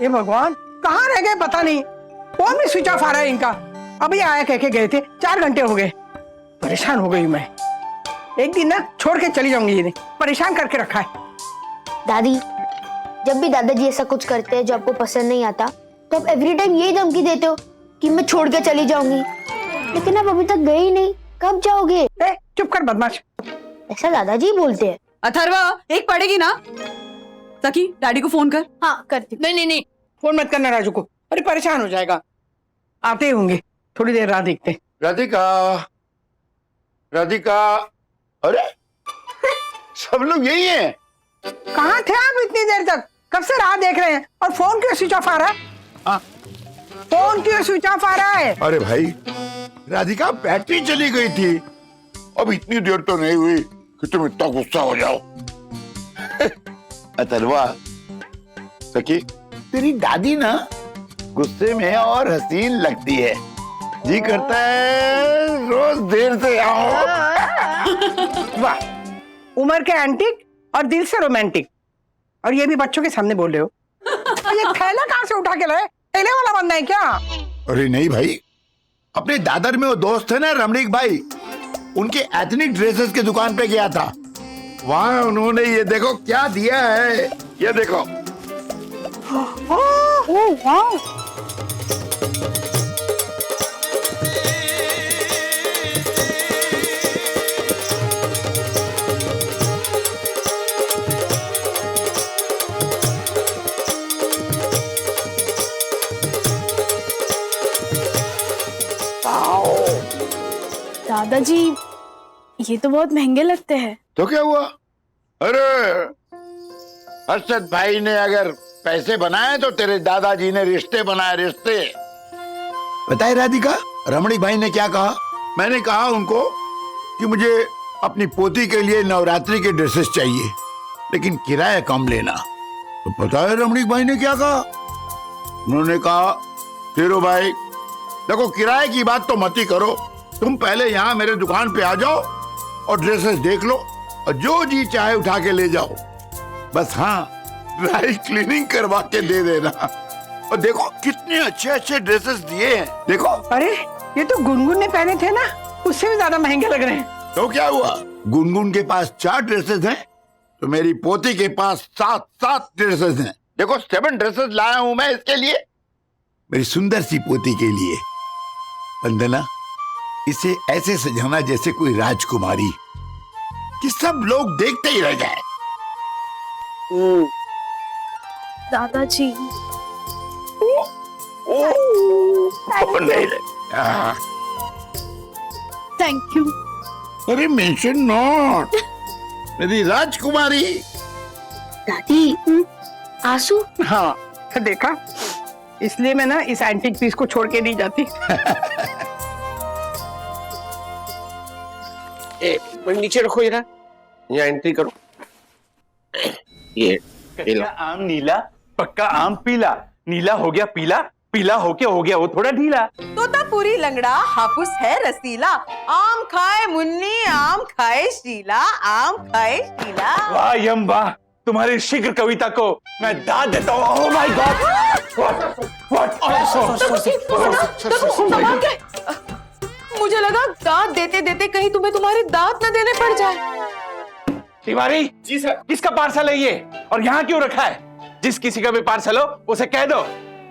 ये भगवान, कहाँ रह गए पता नहीं। फोन भी स्विच ऑफ आ रहा है इनका। अभी आया कह के गए थे, 4 घंटे हो गए। परेशान हो गई मैं। एक दिन ना छोड़ के चली जाऊंगी, ये परेशान करके रखा है। दादी, जब भी दादाजी ऐसा कुछ करते हैं जो आपको पसंद नहीं आता, तो आप एवरी टाइम यही धमकी देते हो कि मैं छोड़ के चली जाऊंगी। लेकिन आप अभी तक गए ही नहीं, कब जाओगे? चुप कर बदमाश। ऐसा दादाजी बोलते हैं। अथर्वा, एक पड़ेगी ना। सखी, डैडी को फोन कर। हाँ करती। नहीं, फोन मत करना राजू को, अरे परेशान हो जाएगा। आते ही होंगे, थोड़ी देर राह देखते। राधिका, राधिका, अरे सब लोग यही हैं। कहाँ थे आप इतनी देर तक? कब से राह देख रहे हैं? और फोन क्यों स्विच ऑफ आ रहा है? फोन क्यों स्विच ऑफ आ रहा है? अरे भाई, राधिका बैटरी चली गई थी। अब इतनी देर तो नहीं हुई कि तुम इतना गुस्सा हो जाओ। अथर्वा, सखी, तेरी दादी ना गुस्से में और हसीन लगती है। जी करता है रोज देर से आओ। वाह, उम्र के एंटिक और दिल से रोमांटिक, और ये भी बच्चों के सामने बोल रहे हो। ये थैला कहाँ से उठा के लाए? थैले वाला बनना है क्या? अरे नहीं भाई, अपने दादर में वो दोस्त है ना रमणीक भाई, उनके एथनिक ड्रेसेस की दुकान पे गया था। वहाँ उन्होंने ये देखो क्या दिया है, ये देखो। वाह, दादाजी, ये तो बहुत महंगे लगते हैं। तो क्या हुआ? अरे अर्शद भाई ने अगर पैसे बनाए तो तेरे दादाजी ने रिश्ते बनाए, रिश्ते। बताए राधिका, रमणीक भाई ने क्या कहा? मैंने कहा उनको कि मुझे अपनी पोती के लिए नवरात्रि के ड्रेसेस चाहिए, लेकिन किराया कम लेना। तो पता है रमणीक भाई ने क्या कहा? उन्होंने कहा, तेरो भाई देखो, किराए की बात तो मत ही करो, तुम पहले यहाँ मेरे दुकान पे आ जाओ और ड्रेसेस देख लो और जो जी चाहे उठा के ले जाओ। बस हाँ, ड्राई क्लीनिंग करवा के दे देना। और देखो कितने अच्छे अच्छे ड्रेसेस दिए हैं, देखो। अरे ये तो गुनगुन ने पहने थे ना, उससे भी ज्यादा महंगे लग रहे हैं। तो क्या हुआ? गुनगुन के पास 4 ड्रेसेस हैं, तो मेरी पोती के पास 7 ड्रेसेस हैं। देखो 7 ड्रेसेस लाया हूं मैं इसके लिए, मेरी सुंदर सी पोती के लिए। वंदना, इसे ऐसे सजाना जैसे कोई राजकुमारी, कि सब लोग देखते ही रह जाए। दादाजी, नहीं, थैंक यू। अरे मेंशन नॉट, मेरी राजकुमारी। दादी, आंसू? हाँ देखा, इसलिए मैं ना इस एंटीक पीस को छोड़ के नहीं जाती। नीचे रखो जरा, यहाँ एंट्री करो। ये कच्चा आम नीला, पक्का आम पीला, नीला हो गया पीला, पीला होके हो गया वो थोड़ा ढीला। तोता पूरी लंगड़ा, हापुस है रसीला, आम खाए मुन्नी, आम खाए शीला, आम खाए शीला। वाह यम वाह, तुम्हारी शीघ्र कविता को मैं दाद देता हूँ। ओह माय गॉड, मुझे लगा दांत देते देते कहीं तुम्हें तुम्हारे दांत न देने पड़ जाए। तिवारी जी सर, किसका पार्सल है ये और यहाँ क्यों रखा है? जिस किसी का भी पार्सल हो उसे कह दो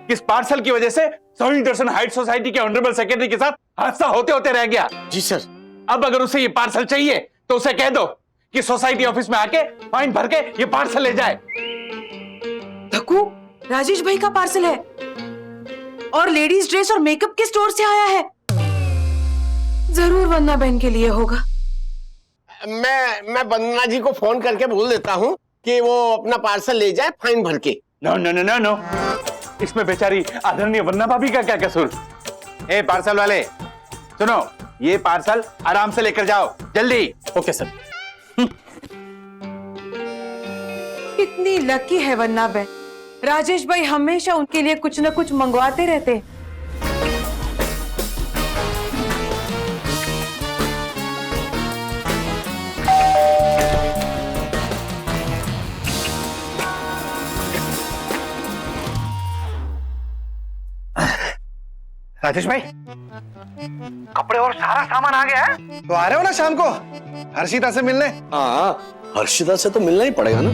कि इस पार्सल की वजह से सोनी दर्शन हाइट सोसाइटी के ऑनरेबल सेक्रेटरी के साथ हादसा होते होते रह गया। जी सर। अब अगर उसे ये पार्सल चाहिए तो उसे कह दो कि सोसाइटी ऑफिस में आके फाइन भर के ये पार्सल ले जाए। धक्कू, राजेश भाई का पार्सल है और लेडीज ड्रेस और मेकअप के स्टोर से आया है। जरूर वंदना बहन के लिए होगा। मैं वंदना जी को फोन करके बोल देता हूँ कि वो अपना पार्सल ले जाए फाइन भर के। No no no no no, इसमें बेचारी आदरणीय वंदना भाभी का क्या कसूर? ए पार्सल वाले सुनो, ये पार्सल आराम से लेकर जाओ, जल्दी। Okay sir. कितनी लकी है वंदना बहन, राजेश भाई हमेशा उनके लिए कुछ न कुछ मंगवाते रहते हैं। राजेश भाई, कपड़े और सारा सामान आ गया है, तो आ रहे हो ना शाम को हर्षिता से मिलने? हाँ, हर्षिता से तो मिलना ही पड़ेगा ना।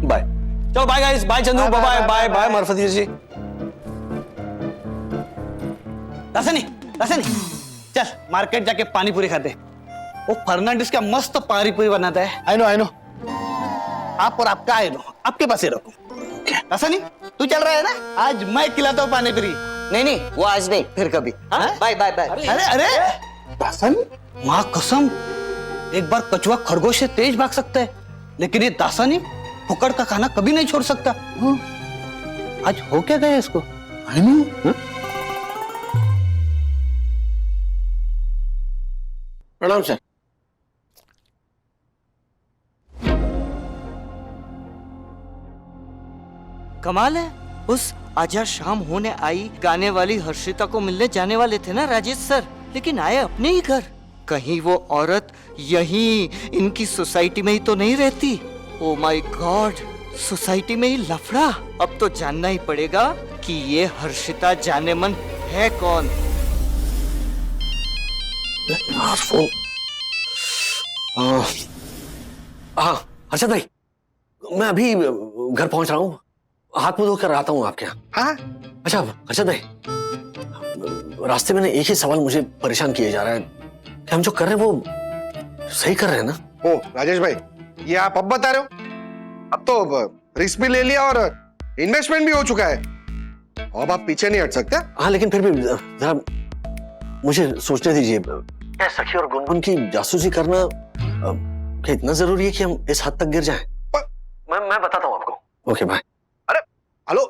बाय, चलो bye guys, bye Chandu, bye bye bye Marfati ji. दासनी चल मार्केट जाके पानी पूरी खाते। वो फर्नांडिस का मस्त पानी पूरी बनाता है। आई नो आप और आपका आई नो, आपके पास ही रखो। दासनी तू चल रहा है ना, आज मैं खिलाता हूँ पानी पूरी। नहीं वो आज नहीं, फिर कभी। Bye bye bye. अरे दासनी, माँ कसम, एक बार कछुआ खरगोश से तेज भाग सकता है, लेकिन ये दासानी फुकड़ का खाना कभी नहीं छोड़ सकता। आज हो क्या गया इसको? I know. प्रणाम सर। कमाल है, उस आजा शाम होने आई गाने वाली हर्षिता को मिलने जाने वाले थे ना राजेश सर, लेकिन आए अपने ही घर। कहीं वो औरत यहीं इनकी सोसाइटी में ही तो नहीं रहती? ओ माय गॉड, सोसाइटी में ही लफड़ा। अब तो जानना ही पड़ेगा कि ये हर्षिता जानेमन है कौन। हाँ हर्षद भाई, मैं अभी घर पहुंच रहा हूँ, हाथ मुंह धोकर आता हूँ आपके यहाँ। हाँ अच्छा हर्षद भाई, रास्ते में एक ही सवाल मुझे परेशान किए जा रहा है कि हम जो कर रहे हैं वो सही कर रहे हैं ना? ओ राजेश भाई, ये आप अब बता रहे हो? अब तो रिस्क भी ले लिया और इन्वेस्टमेंट भी हो चुका है, अब आप पीछे नहीं हट सकते। हाँ लेकिन फिर भी जरा मुझे सोचने दीजिए, क्या सखी और गुनगुन की जासूसी करना क्या इतना जरूरी है कि हम इस हद तक गिर जाएं? मैं बताता हूँ आपको। Okay bye. अरे हेलो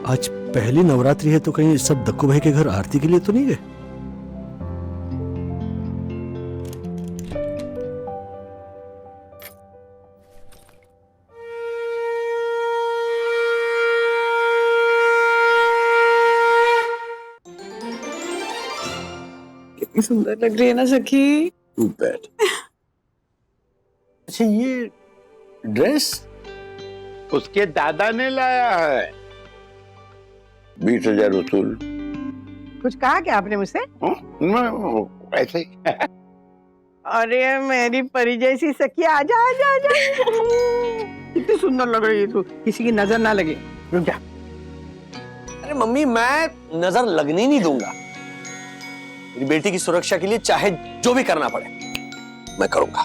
आज पहली नवरात्रि है तो कहीं सब दक्कू भाई के घर आरती के लिए तो नहीं गए? कितनी सुंदर लग रही है ना सखी। अच्छा ये ड्रेस उसके दादा ने लाया है। 20,000 वसूल। कुछ कहा क्या आपने मुझसे? ऐसे ही। अरे मेरी परी जैसी सखिया, आजा आजा आजा। कितनी सुंदर लग रही है तू, किसी की नजर ना लगे। रुक जा। अरे मम्मी, मैं नजर लगने ही नहीं दूंगा। मेरी बेटी की सुरक्षा के लिए चाहे जो भी करना पड़े मैं करूंगा।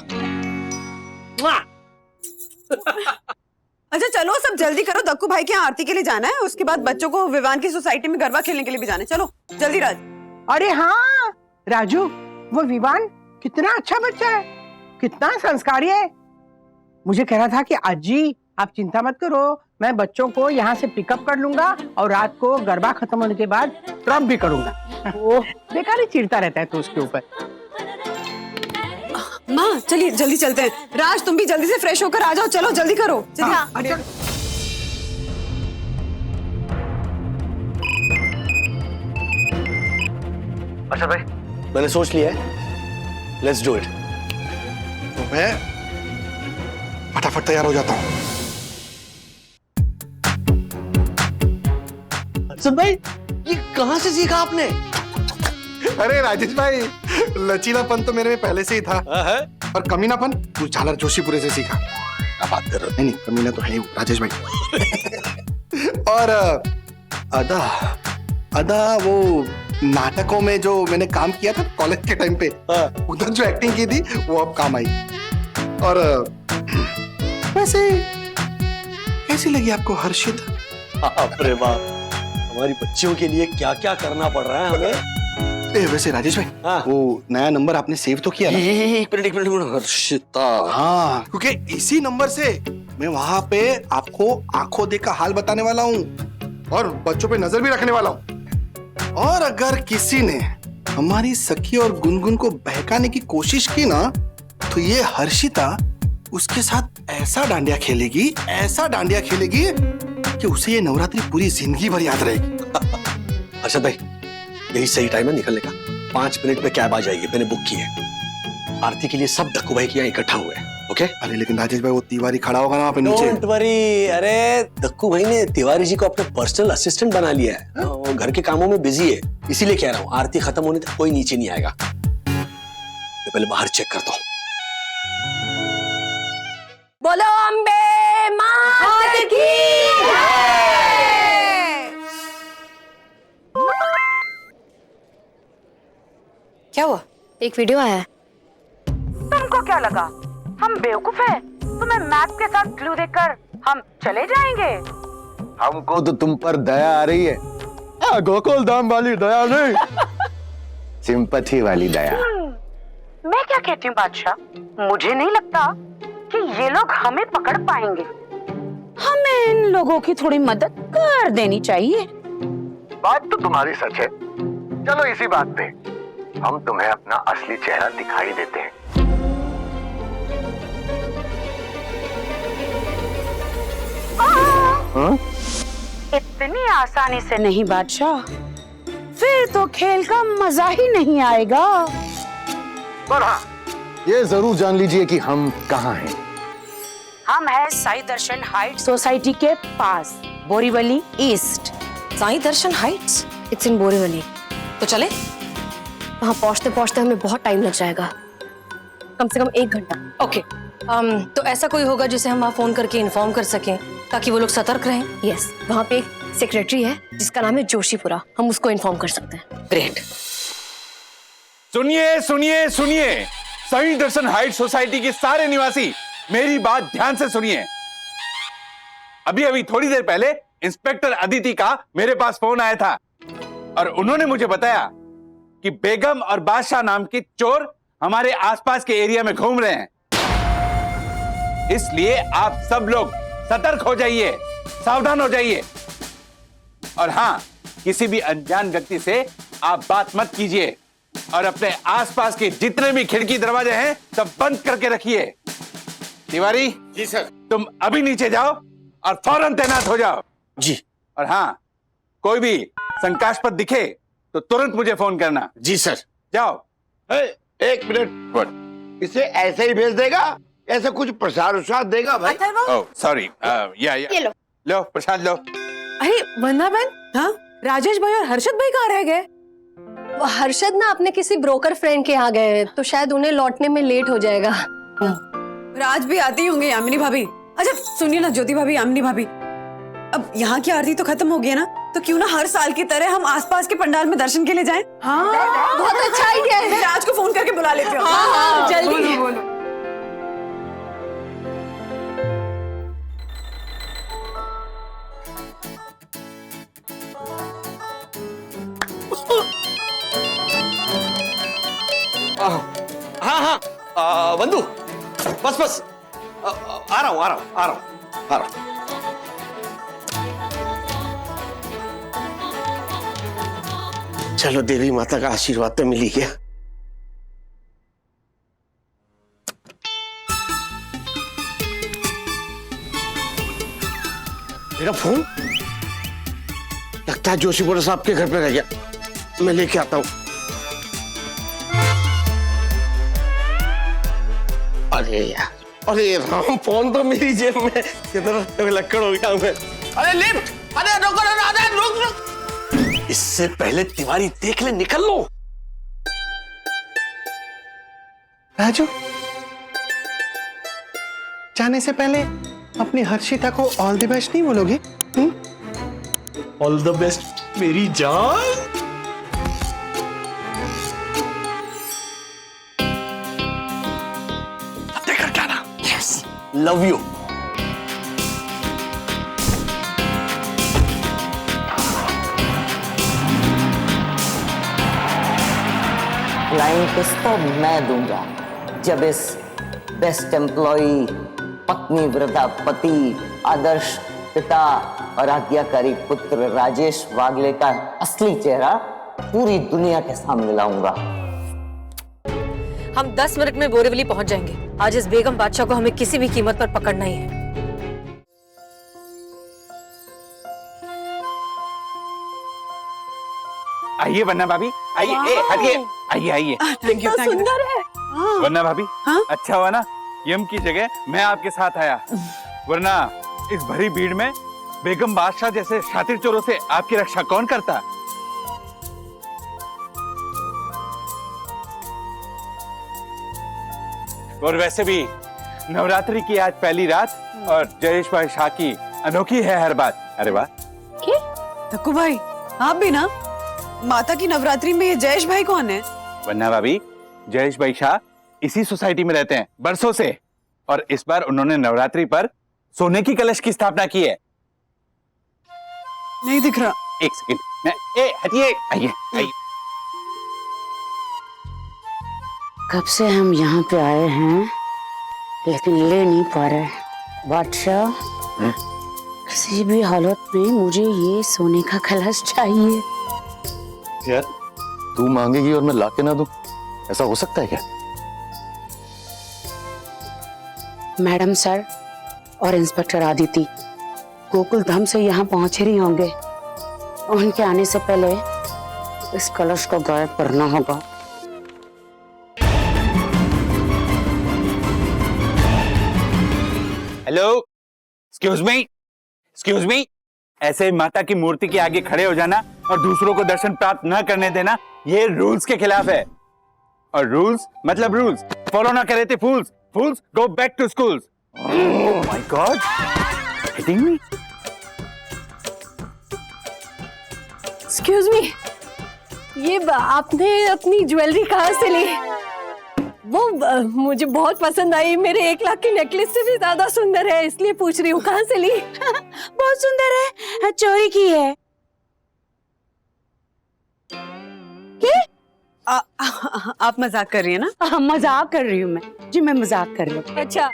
अच्छा चलो सब जल्दी करो, दक्कू भाई के यहाँ आरती के लिए जाना है, उसके बाद बच्चों को विवान की सोसाइटी में गरबा खेलने के लिए भी जाना है। चलो जल्दी राज। अरे हाँ राजू, वो विवान कितना अच्छा बच्चा है, कितना संस्कारी है। मुझे कह रहा था कि अजी आप चिंता मत करो, मैं बच्चों को यहाँ से पिकअप कर लूंगा और रात को गरबा खत्म होने के बाद ड्रॉप भी करूंगा। वो बेकार ही चिढ़ता रहता है तो उसके ऊपर। माँ चलिए जल्दी चलते हैं। राज तुम भी जल्दी से फ्रेश होकर आ जाओ, चलो जल्दी करो। चलिए। हाँ, अच्छा। अच्छा भाई, मैंने सोच लिया है, लेट्स डू इट। तो मैं फटाफट तैयार हो जाता हूँ। अच्छा भाई, ये कहाँ से सीखा आपने? अरे राजेश भाई, लचीलापन तो मेरे में पहले से ही था और कमीनापन कुछ झालर जोशीपुरे से सीखा। क्या बात कर रहे हो? नहीं कमीना तो है ही राजेश भाई। और अदा वो नाटकों में जो मैंने काम किया था कॉलेज के टाइम पे, उधर जो एक्टिंग की थी वो अब काम आई। और वैसे कैसी लगी आपको हर्षिता? बाप रे बाप, हमारी बच्चियों के लिए क्या क्या करना पड़ रहा है हमें। वैसे राजेश भाई, वो नया नंबर आपने सेव तो किया ना? एक मिनट, हर्षिता। हाँ, क्योंकि इसी नंबर से मैं वहां पे आपको आंखों देखा हाल बताने वाला हूँ और बच्चों पे नजर भी रखने वाला हूँ। और अगर किसी ने हमारी सखी और गुनगुन को बहकाने की कोशिश की ना, तो ये हर्षिता उसके साथ ऐसा डांडिया खेलेगी, ऐसा डांडिया खेलेगी कि उसे ये नवरात्रि पूरी जिंदगी भर याद रहेगी। अर्षद भाई, यही सही टाइम है निकलने का। 5 मिनट में कैब आ जाएगी, मैंने बुक की है। आरती के लिए सब धक्कू भाई के यहाँ इकट्ठा हुए हैं। ओके? अरे लेकिन राजेश भाई, वो तिवारी खड़ा होगा ना वहाँ पे नीचे। Don't worry. अरे धक्कू भाई ने तिवारी जी को अपना पर्सनल असिस्टेंट बना लिया है। वो घर के कामों में बिजी है, इसीलिए कह रहा हूँ आरती खत्म होने तक कोई नीचे नहीं आएगा। मैं पहले बाहर चेक करता हूँ। बोलो अम्बे मात की क्या हुआ? एक वीडियो आया है। तुमको क्या लगा हम बेवकूफ हैं? तुम्हें मैप के साथ क्लू देकर हम चले जाएंगे? हमको तो तुम पर दया आ रही है। गोकुल धाम वाली दया नहीं, सिंपैथी वाली दया। मैं क्या कहती हूँ बादशाह, मुझे नहीं लगता कि ये लोग हमें पकड़ पाएंगे। हमें इन लोगों की थोड़ी मदद कर देनी चाहिए। बात तो तुम्हारी सच है। चलो इसी बात पे हम तुम्हें अपना असली चेहरा दिखाई देते हैं। इतनी आसानी से नहीं बादशाह, फिर तो खेल का मजा ही नहीं आएगा। पर हाँ, ये जरूर जान लीजिए कि हम कहाँ हैं। हम है साई दर्शन हाइट सोसाइटी के पास, Borivali east. Sai Darshan heights? It's in Borivali. तो चले? वहाँ पहुँचते पहुँचते हमें बहुत टाइम लग जाएगा, कम से कम 1 घंटा। ओके। तो ऐसा कोई होगा जिसे हम वहाँ फोन करके इन्फॉर्म कर सकें ताकि वो लोग सतर्क रहें? यस, वहाँ पे एक सेक्रेटरी है जिसका नाम है जोशीपुरा, हम उसको इन्फॉर्म कर सकते हैं। ग्रेट। सुनिए सुनिए सुनिए, साई दर्शन हाइट सोसाइटी के सारे निवासी मेरी बात ध्यान से सुनिए। अभी अभी थोड़ी देर पहले इंस्पेक्टर अदिति का मेरे पास फोन आया था और उन्होंने मुझे बताया कि बेगम और बादशाह नाम के चोर हमारे आसपास के एरिया में घूम रहे हैं। इसलिए आप सब लोग सतर्क हो जाइए, सावधान हो जाइए। और हां, किसी भी अनजान व्यक्ति से आप बात मत कीजिए और अपने आसपास के जितने भी खिड़की दरवाजे हैं सब बंद करके रखिए। तिवारी जी सर। तुम अभी नीचे जाओ और फौरन तैनात हो जाओ। जी। और हाँ, कोई भी शंकास्पद दिखे तो तुरंत मुझे फोन करना। जी सर। जाओ। एक मिनट, इसे ऐसे ही भेज देगा? ऐसे कुछ प्रसाद उसाद देगा भाई? ओह सॉरी, ये लो। लो प्रसाद लो। अरे वंदना बहन, हाँ राजेश भाई और हर्षद भाई कहाँ रह गए? हर्षद ना अपने किसी ब्रोकर फ्रेंड के यहाँ गए हैं, तो शायद उन्हें लौटने में लेट हो जाएगा। राज भी आती होंगे, यामिनी भाभी। अच्छा सुनिए ना ज्योति भाभी, यामिनी भाभी, अब यहाँ की आरती तो खत्म हो गई है ना, तो क्यों ना हर साल की तरह हम आसपास के पंडाल में दर्शन के लिए जाएं? हाँ बहुत अच्छा आइडिया है। मैं राज को फोन करके बुला लेती हूँ। हाँ, जल्दी बोलो। हाँ हाँ बंधु, बस बस आ रहा हूँ। चलो, देवी माता का आशीर्वाद तो मिल ही गया। मेरा फोन लगता है जोशीपुरा साहब के घर पे रह गया, मैं लेके आता हूँ। अरे यार, अरे राम, फोन तो मेरी जेब में कितना लक्कड़ हो गया मैं। अरे लिफ्ट, अरे रुको रुक। इससे पहले तिवारी देख ले, निकल लो। राजू, जाने से पहले अपनी हर्षिता को ऑल द बेस्ट नहीं बोलोगे? ऑल द बेस्ट मेरी जान। देखकर क्या ना? Yes, love you. Flying kiss तो मैं दूंगा जब इस बेस्ट एम्प्लॉई, पत्नी व्रता पति, आदर्श पिता और आज्ञाकारी पुत्र राजेश वागले का असली चेहरा पूरी दुनिया के सामने लाऊंगा। हम 10 मिनट में बोरीवली पहुंच जाएंगे। आज इस बेगम बादशाह को हमें किसी भी कीमत पर पकड़ना ही है। आइए वरना भाभी, आइए, हटिए, आइए आइए। थैंक यू, सुंदर है। वरना भाभी, हाँ? अच्छा हुआ ना यम की जगह मैं आपके साथ आया, वरना इस भरी भीड़ में बेगम बादशाह जैसे शातिर चोरों से आपकी रक्षा कौन करता? और वैसे भी नवरात्रि की आज पहली रात और जयेश भाई शाह की अनोखी है हर बात। अरे वाह। धक्कू भाई, आप भी ना? माता की नवरात्रि में ये जयेश भाई कौन है? वरना भाभी, जयेश भाई शाह इसी सोसाइटी में रहते हैं बरसों से, और इस बार उन्होंने नवरात्रि पर सोने की कलश की स्थापना की है। नहीं दिख रहा। एक सेकंड, मैं हटिए, आइए आइए। कब से हम यहाँ पे आए हैं लेकिन ले नहीं पा रहे। बादशाह, किसी भी हालत में मुझे ये सोने का कलश चाहिए। यार तू मांगेगी और मैं लाके ना दूं, ऐसा हो सकता है क्या? मैडम सर और इंस्पेक्टर आदिति गोकुल धाम से यहाँ पहुंचे नहीं होंगे। उनके आने से पहले इस कलश को गायब करना होगा। हेलो, एक्सक्यूज मी, ऐसे माता की मूर्ति के आगे खड़े हो जाना और दूसरों को दर्शन प्राप्त न करने देना, ये रूल्स के खिलाफ है। और रूल्स मतलब रूल्स फॉलो ना करे थे fools go back to schools. Oh my god, hitting me. Excuse me, ये आपने अपनी ज्वेलरी कहाँ से ली? वो मुझे बहुत पसंद आई, मेरे 1 लाख की नेकलेस से भी ज्यादा सुंदर है, इसलिए पूछ रही हूँ कहाँ से ली? बहुत सुंदर है, चोरी की है। आप मजाक कर रही है ना? मजाक कर रही हूँ मैं जी, मैं मजाक कर रही हूँ। अच्छा।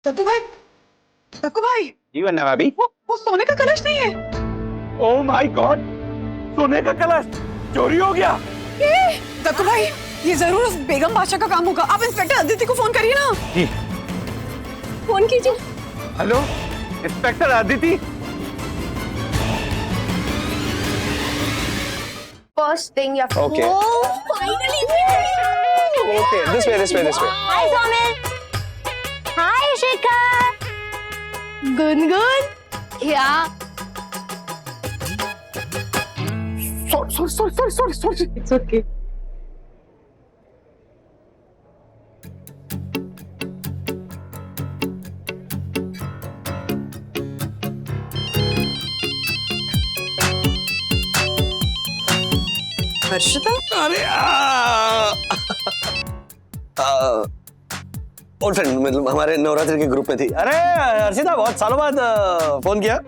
धक्कू भाई, जी वरना भाभी, वो सोने का कलश नहीं है। ओह माय गॉड, सोने का कलश चोरी हो गया। धक्कू भाई, ये जरूर उस बेगम बादशाह का काम होगा। आप इंस्पेक्टर आदित्य को फोन करिए ना। जी। फोन कीजिए। Hello inspector Aditya. First thing या Okay. Finally. Okay, this way. हाय सोमिल। हाय शिखर। गुनगुन। क्या? Sorry. It's okay. हर्षिता? अरे ओल्ड फ्रेंड, मतलब हमारे नवरात्रि के ग्रुप में थी। अरे हर्षिता, बहुत सालों बाद फोन किया।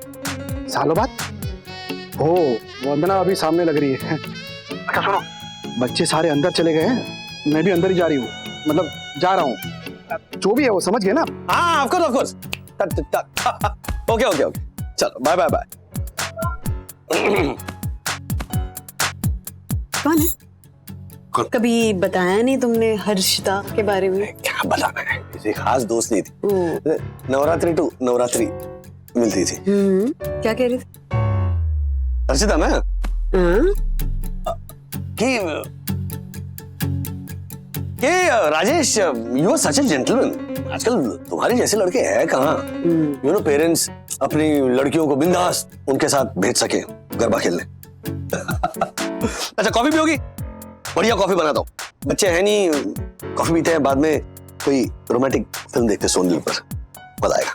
सालों बाद? ओ, वंदना अभी सामने लग रही है। अच्छा सुनो, बच्चे सारे अंदर चले गए हैं, मैं भी अंदर ही जा रही हूँ, मतलब जा रहा हूँ। जो भी है वो समझ गए ना? हाँ, ऑफ कोर्स। ओके, चलो बाय। कौन है? कभी बताया नहीं तुमने हर्षिता के बारे में? क्या बताना है, किसी खास दोस्त नहीं थी। नवरात्रि टू नवरात्रि मिलती थी। क्या कह रही थी? हर्षिता मैं कि कि Rajesh you are such a gentleman. आजकल तुम्हारे जैसे लड़के हैं कहाँ। यू नो पेरेंट्स अपनी लड़कियों को बिंदास उनके साथ भेज सके गरबा खेलने। अच्छा कॉफी पियोगी? बढ़िया कॉफी बनाता हूँ। बच्चे हैं नहीं, कॉफी पीते हैं, बाद में कोई रोमांटिक फिल्म देखते हैं सोनी पर, मजा आएगा।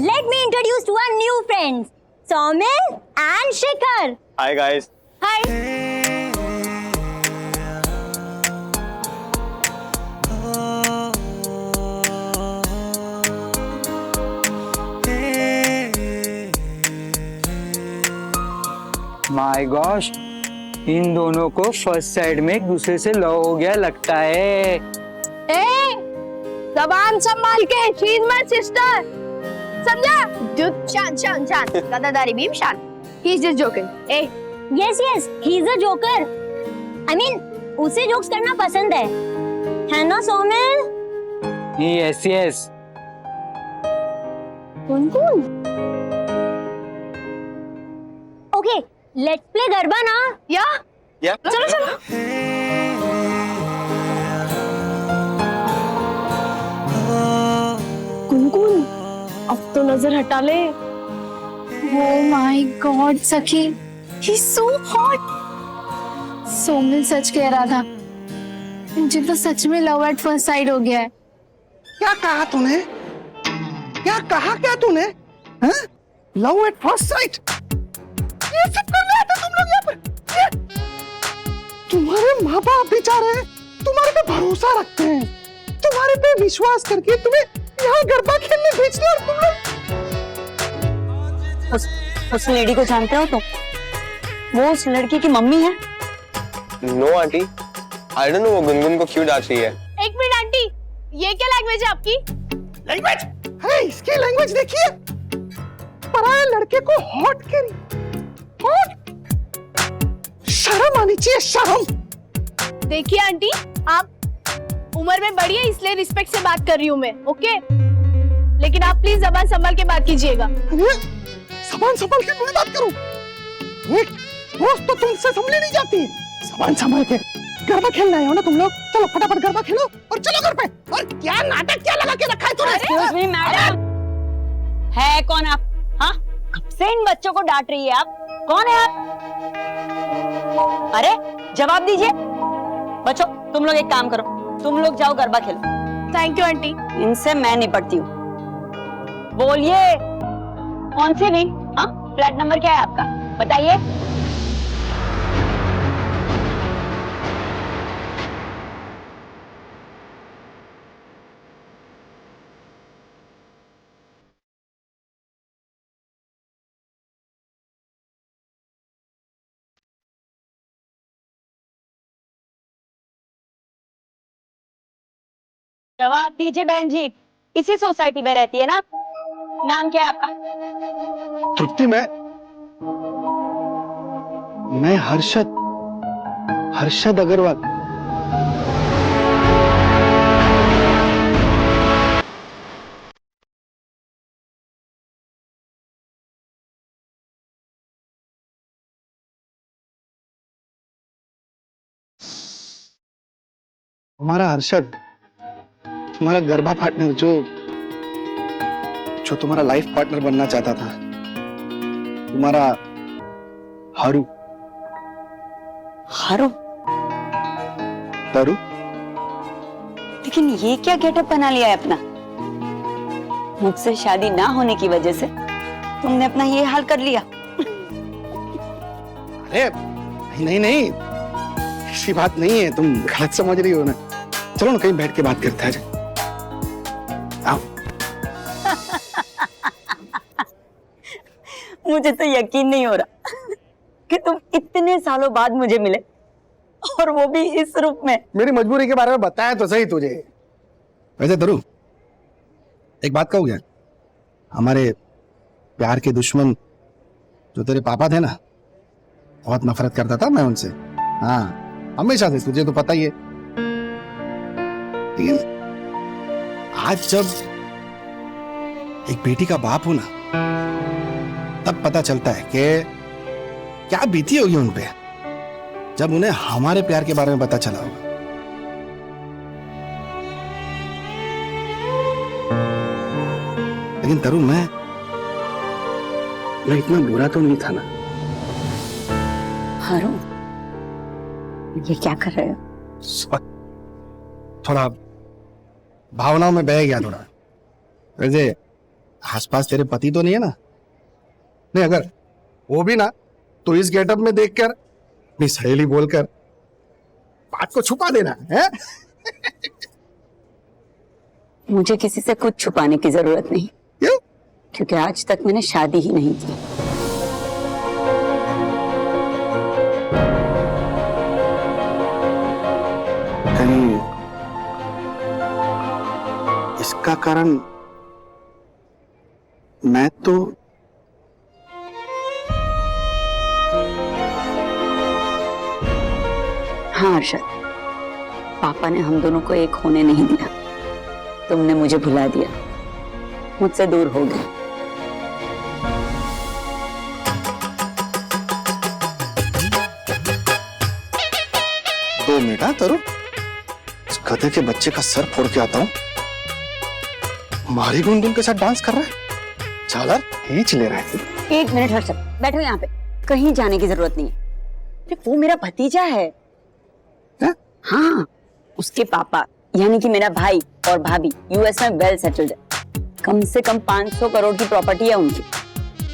Let me introduce to our new friends, Saumil and Shikhar. Hi guys. Hi. My gosh, इन दोनों को फर्स्ट साइड में एक दूसरे से लव हो गया लगता है। ए, जबान संभाल के, शीज मत सिस्टर, समझा? Dude, शांत, गदादारी भीम शांत। He's just joking. A, yes, he's a joker. I mean, उसे जोक्स करना पसंद है ना सोमिल? यस। कौन? ओके, लेट्स प्ले गरबा ना? या? चलो। कुनकुन, अब तो नजर हटा ले। Oh my God, सखी, he's so hot. सोमिल सच कह रहा था, मुझे तो सच में लव एट फर्स्ट साइड हो गया है। क्या कहा तूने? क्या तूने? Love at first sight? ये सब कर रहे थे तुम लोग यहाँ पर? तुम्हारे माँ बाप बेचारे तुम्हारे पे भरोसा रखते हैं, तुम्हारे पे विश्वास करके तुम्हें यहाँ गरबा खेलने भेज दिया और तुम लोग उस लेडी को जानते हो तुम? वो उस लड़की की मम्मी है। No aunty, I don't know वो गुनगुन को क्यों डांट रही है। एक मिनट आंटी, ये क्या लैंग्वेज है आपकी? लैंग्वेज? है इसकी लैंग्वेज देखिए, पराये लड़के को हॉट कह रही। शर्म आनी चाहिए, शर्म। देखिए आंटी, आप उम्र में बड़ी है इसलिए रिस्पेक्ट से बात कर रही हूँ मैं, ओके? लेकिन आप प्लीज जबान संभाल के बात कीजिएगा। जबान संभाल के मैं बात करूं? रोज तो तुमसे संभली नहीं जाती। जबान संभाल के गरबा खेलना है ना तुम लोग? चलो फटाफट गरबा खेलो और चलो घर पे। और क्या नाटक क्या लगा के रखा है तूने? Excuse me, मैडम, है कौन आप? हाँ, कब से इन बच्चों को डांट रही है आप? कौन है आप? अरे जवाब दीजिए। बच्चों, तुम लोग एक काम करो, तुम लोग जाओ गरबा खेलो। Thank you aunty. इनसे मैं निपटती हूँ। बोलिए, कौन सी नहीं? हाँ, फ्लैट नंबर क्या है आपका? बताइए। जवाब दीजिए बहन जी, इसी सोसाइटी में रहती है ना? नाम क्या है आपका? तृप्ति, मैं हर्षद अग्रवाल। हमारा हर्षद, तुम्हारा गरबा पार्टनर, जो तुम्हारा लाइफ पार्टनर बनना चाहता था, तुम्हारा हारू। तारू? लेकिन ये क्या गेटअप बना लिया है अपना? मुझसे शादी ना होने की वजह से तुमने अपना ये हाल कर लिया। अरे नहीं, ऐसी बात नहीं है, तुम गलत समझ रही हो ना। चलो ना कहीं बैठ के बात करते हैं। आओ। मुझे तो यकीन नहीं हो रहा कि तुम इतने सालों बाद मुझे मिले, और वो भी इस रूप में। मेरी मजबूरी के बारे में बताया तो सही तुझे। वैसे तरू, एक बात कहूँ क्या? हमारे प्यार के दुश्मन जो तेरे पापा थे ना, बहुत नफरत करता था मैं उनसे। हाँ, हमेशा से, तुझे तो पता ही है। लेकिन आज जब एक बेटी का बाप हूं ना, तब पता चलता है कि क्या बीती होगी उन पे जब उन्हें हमारे प्यार के बारे में पता चला होगा। लेकिन तरुण, मैं इतना बुरा तो नहीं था ना। हारून, ये क्या कर रहे हो? थोड़ा भावनाओं में बह गया थोड़ा। वैसे आसपास तेरे पति तो नहीं है ना? नहीं, अगर वो भी ना तो इस गेटअप में देखकर अपनी सहेली बोलकर बात को छुपा देना है। मुझे किसी से कुछ छुपाने की जरूरत नहीं। क्यों? क्योंकि आज तक मैंने शादी ही नहीं की। कहीं इसका कारण मैं तो हाँ अर्शद, पापा ने हम दोनों को एक होने नहीं दिया। तुमने मुझे भुला दिया, मुझसे दूर हो गए। दो मिनट। हाँ तरुण, इस गधे के बच्चे का सर फोड़ के आता हूँ। मारी गुनगुन के साथ डांस कर रहा है, झालर खींच ले रहा है। एक मिनट हर्षद, बैठो यहाँ पे, कहीं जाने की जरूरत नहीं है। अरे वो मेरा भतीजा है। हाँ, उसके पापा यानी कि मेरा भाई और भाभी यूएस में वेल सेटल्ड है। कम से कम 500 करोड़ की प्रॉपर्टी है उनकी।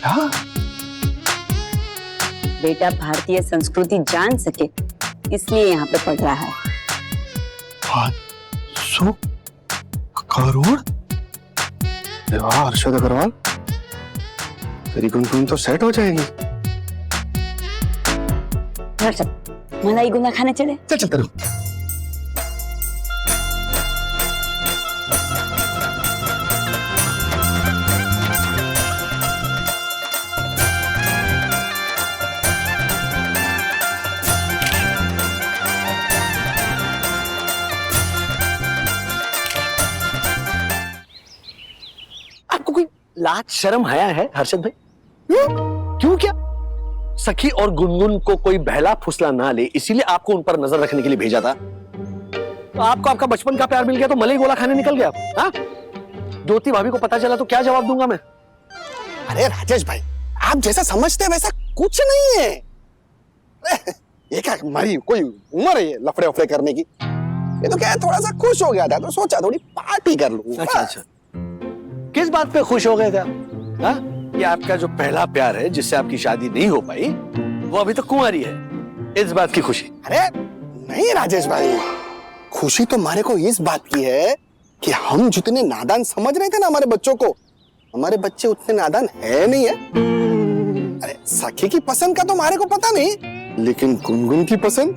हाँ? बेटा भारतीय संस्कृति जान सके इसलिए यहाँ पे पढ़ रहा है। 500 करोड़? वाह अर्शद अग्रवाल, तेरी गुनगुन तो सेट हो जाएगी। हर्षद, मलाई गुंदा खाने चले? चल चल तरुण। आपको कोई लाज शर्म हया है हर्षद भाई? क्यों क्या? सखी और गुनगुन को कोई बहला फुसला ना ले, इसीलिए आपको उन पर नजर रखने के लिए भेजा था। तो आपको आपका बचपन का प्यार मिल गया तो मलाई गोला खाने निकल गया। हाँ? ज्योति भाभी को पता चला तो क्या जवाब दूंगा मैं? अरे राजेश भाई, आप जैसा समझते हैं वैसा कुछ नहीं है। ये क्या हमारी कोई उम्र है ये लफड़े उफड़े करने की? ये तो क्या है, थोड़ा सा खुश हो गया था तो सोचा थोड़ी पार्टी कर लूं। अच्छा अच्छा, किस बात पे खुश हो गए थे? हाँ? ये आपका जो पहला प्यार है जिससे आपकी शादी नहीं हो पाई, वो अभी तक कुंवारी है, इस बात की खुशी? अरे नहीं राजेश भाई, खुशी तो हमारे को इस बात की है कि हम जितने नादान समझ रहे थे ना हमारे बच्चों को, हमारे बच्चे उतने नादान है नहीं है। अरे सखी की पसंद का तो हमारे को पता नहीं, लेकिन गुनगुन की पसंद,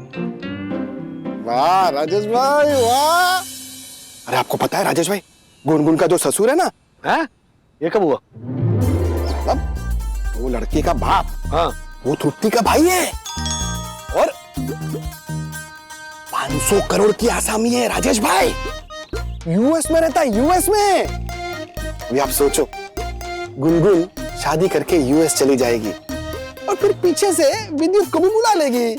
वाह राजेश भाई वाह। अरे आपको पता है राजेश भाई, गुनगुन का जो ससुर है ना, है? ये कब हुआ? मतलब वो लड़की का बाप, हाँ, वो तृप्ति का भाई है और 500 करोड़ की आसामी है राजेश भाई। यूएस में रहता है, यूएस में। अभी आप सोचो, गुनगुन शादी करके यूएस चली जाएगी और फिर पीछे से विद्युत को भी बुला लेगी,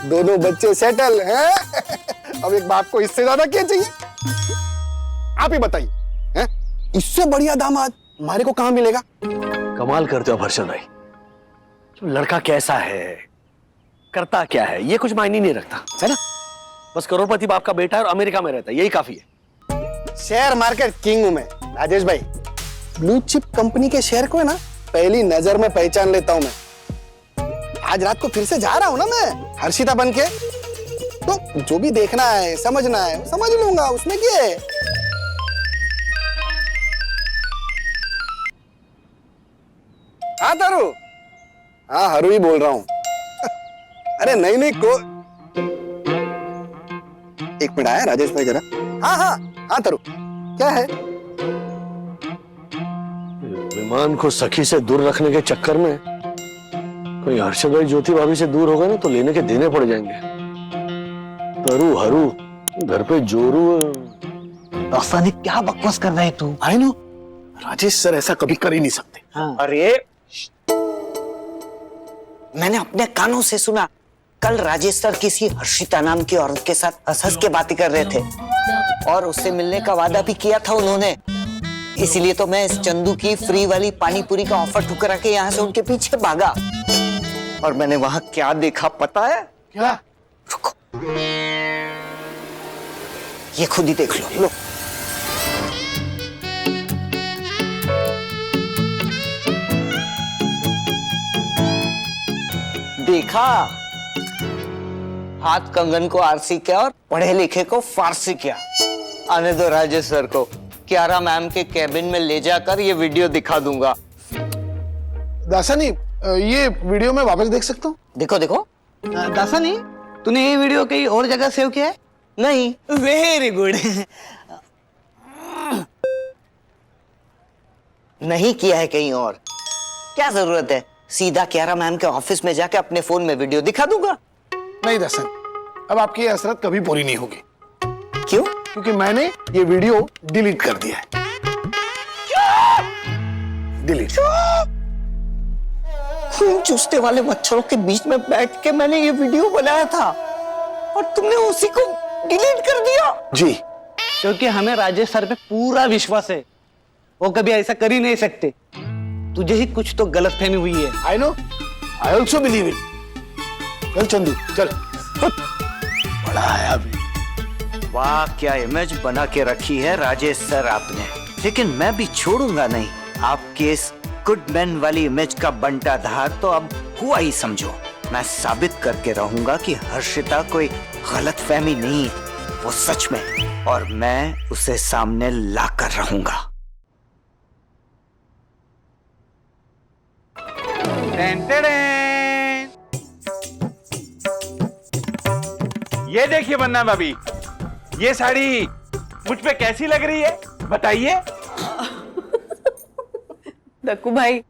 दोनों बच्चे सेटल हैं। अब एक बाप को इससे ज्यादा क्या चाहिए? आप ही बताइए, हैं? इससे बढ़िया दामाद हमारे को कहां मिलेगा? कमाल करते हो हर्षद भाई। लड़का कैसा है, करता क्या है, ये कुछ मायने नहीं रखता, है ना? बस करोड़पति बाप का बेटा है और अमेरिका में रहता है, यही काफी है। शेयर मार्केट किंग हूं मैं राजेश भाई। ब्लू चिप कंपनी के शेयर को है ना पहली नजर में पहचान लेता हूं मैं। आज रात को फिर से जा रहा हूं ना मैं हर्षिता बन के, तो जो भी देखना है समझना है समझ लूंगा, उसमें क्या है। हाँ तारू, हाँ हरू ही बोल रहा हूँ। अरे नहीं नहीं को, एक मिनट आया राजेश भाई जरा। हाँ हाँ हाँ तारू, क्या है? विमान को सखी से दूर रखने के चक्कर में कोई हर्षद भाई ज्योति भाभी से दूर हो गए ना तो लेने के देने पड़ जाएंगे। तरू हरू घर पे जोरू। क्या बकवास कर रहा है तू? आई नो राजेश सर ऐसा कभी कर ही नहीं सकते। हाँ। अरे मैंने अपने कानों से सुना, कल राजेश सर किसी हर्षिता नाम की औरत के साथ हंस हंस के बातें कर रहे थे और उससे मिलने का वादा भी किया था उन्होंने। इसीलिए तो मैं इस चंदू की फ्री वाली पानी पूरी का ऑफर ठुकरा के यहाँ से उनके पीछे भागा। और मैंने वहां क्या देखा पता है? क्या? रुको, ये खुद ही देख लो। देखा, हाथ कंगन को आरसी किया और पढ़े लिखे को फारसी किया। आने दो राजेश सर को, कियारा मैम के कैबिन में ले जाकर ये वीडियो दिखा दूंगा। दासानी, ये वीडियो मैं वापस देख सकता हूँ? देखो देखो। दासानी, तूने ये वीडियो कहीं और जगह सेव किया है? नहीं। Very good. नहीं किया है कहीं और, क्या जरूरत है? सीधा कियारा मैम के ऑफिस में जाके अपने फोन में वीडियो दिखा दूंगा। नहीं दासानी, अब आपकी ये हसरत कभी पूरी नहीं होगी। क्यों? क्योंकि मैंने ये वीडियो डिलीट कर दिया है। डिलीट। खून चूसने वाले मच्छरों के बीच में बैठ के मैंने ये वीडियो बनाया था और तुमने उसी को डिलीट कर दिया। जी, क्योंकि हमें राजेश सर पे पूरा विश्वास है, वो कभी ऐसा कर ही नहीं सकते। तुझे ही कुछ तो गलतफहमी हुई है। I know, I also believe it. चल चंदू, चल। बड़ा आया भी। वाह, क्या इमेज बना के रखी है राजेश सर आपने। लेकिन मैं भी छोड़ूंगा नहीं। आपके इस गुडमैन वाली इमेज का बंटाधार तो अब हुआ ही समझो। मैं साबित करके रहूंगा कि हर्षिता कोई गलतफहमी नहीं, वो सच में, और मैं उसे सामने लाकर रहूंगा। ये देखिए वन्ना भाभी, ये साड़ी मुझ पे कैसी लग रही है बताइए। दक्कू भाई,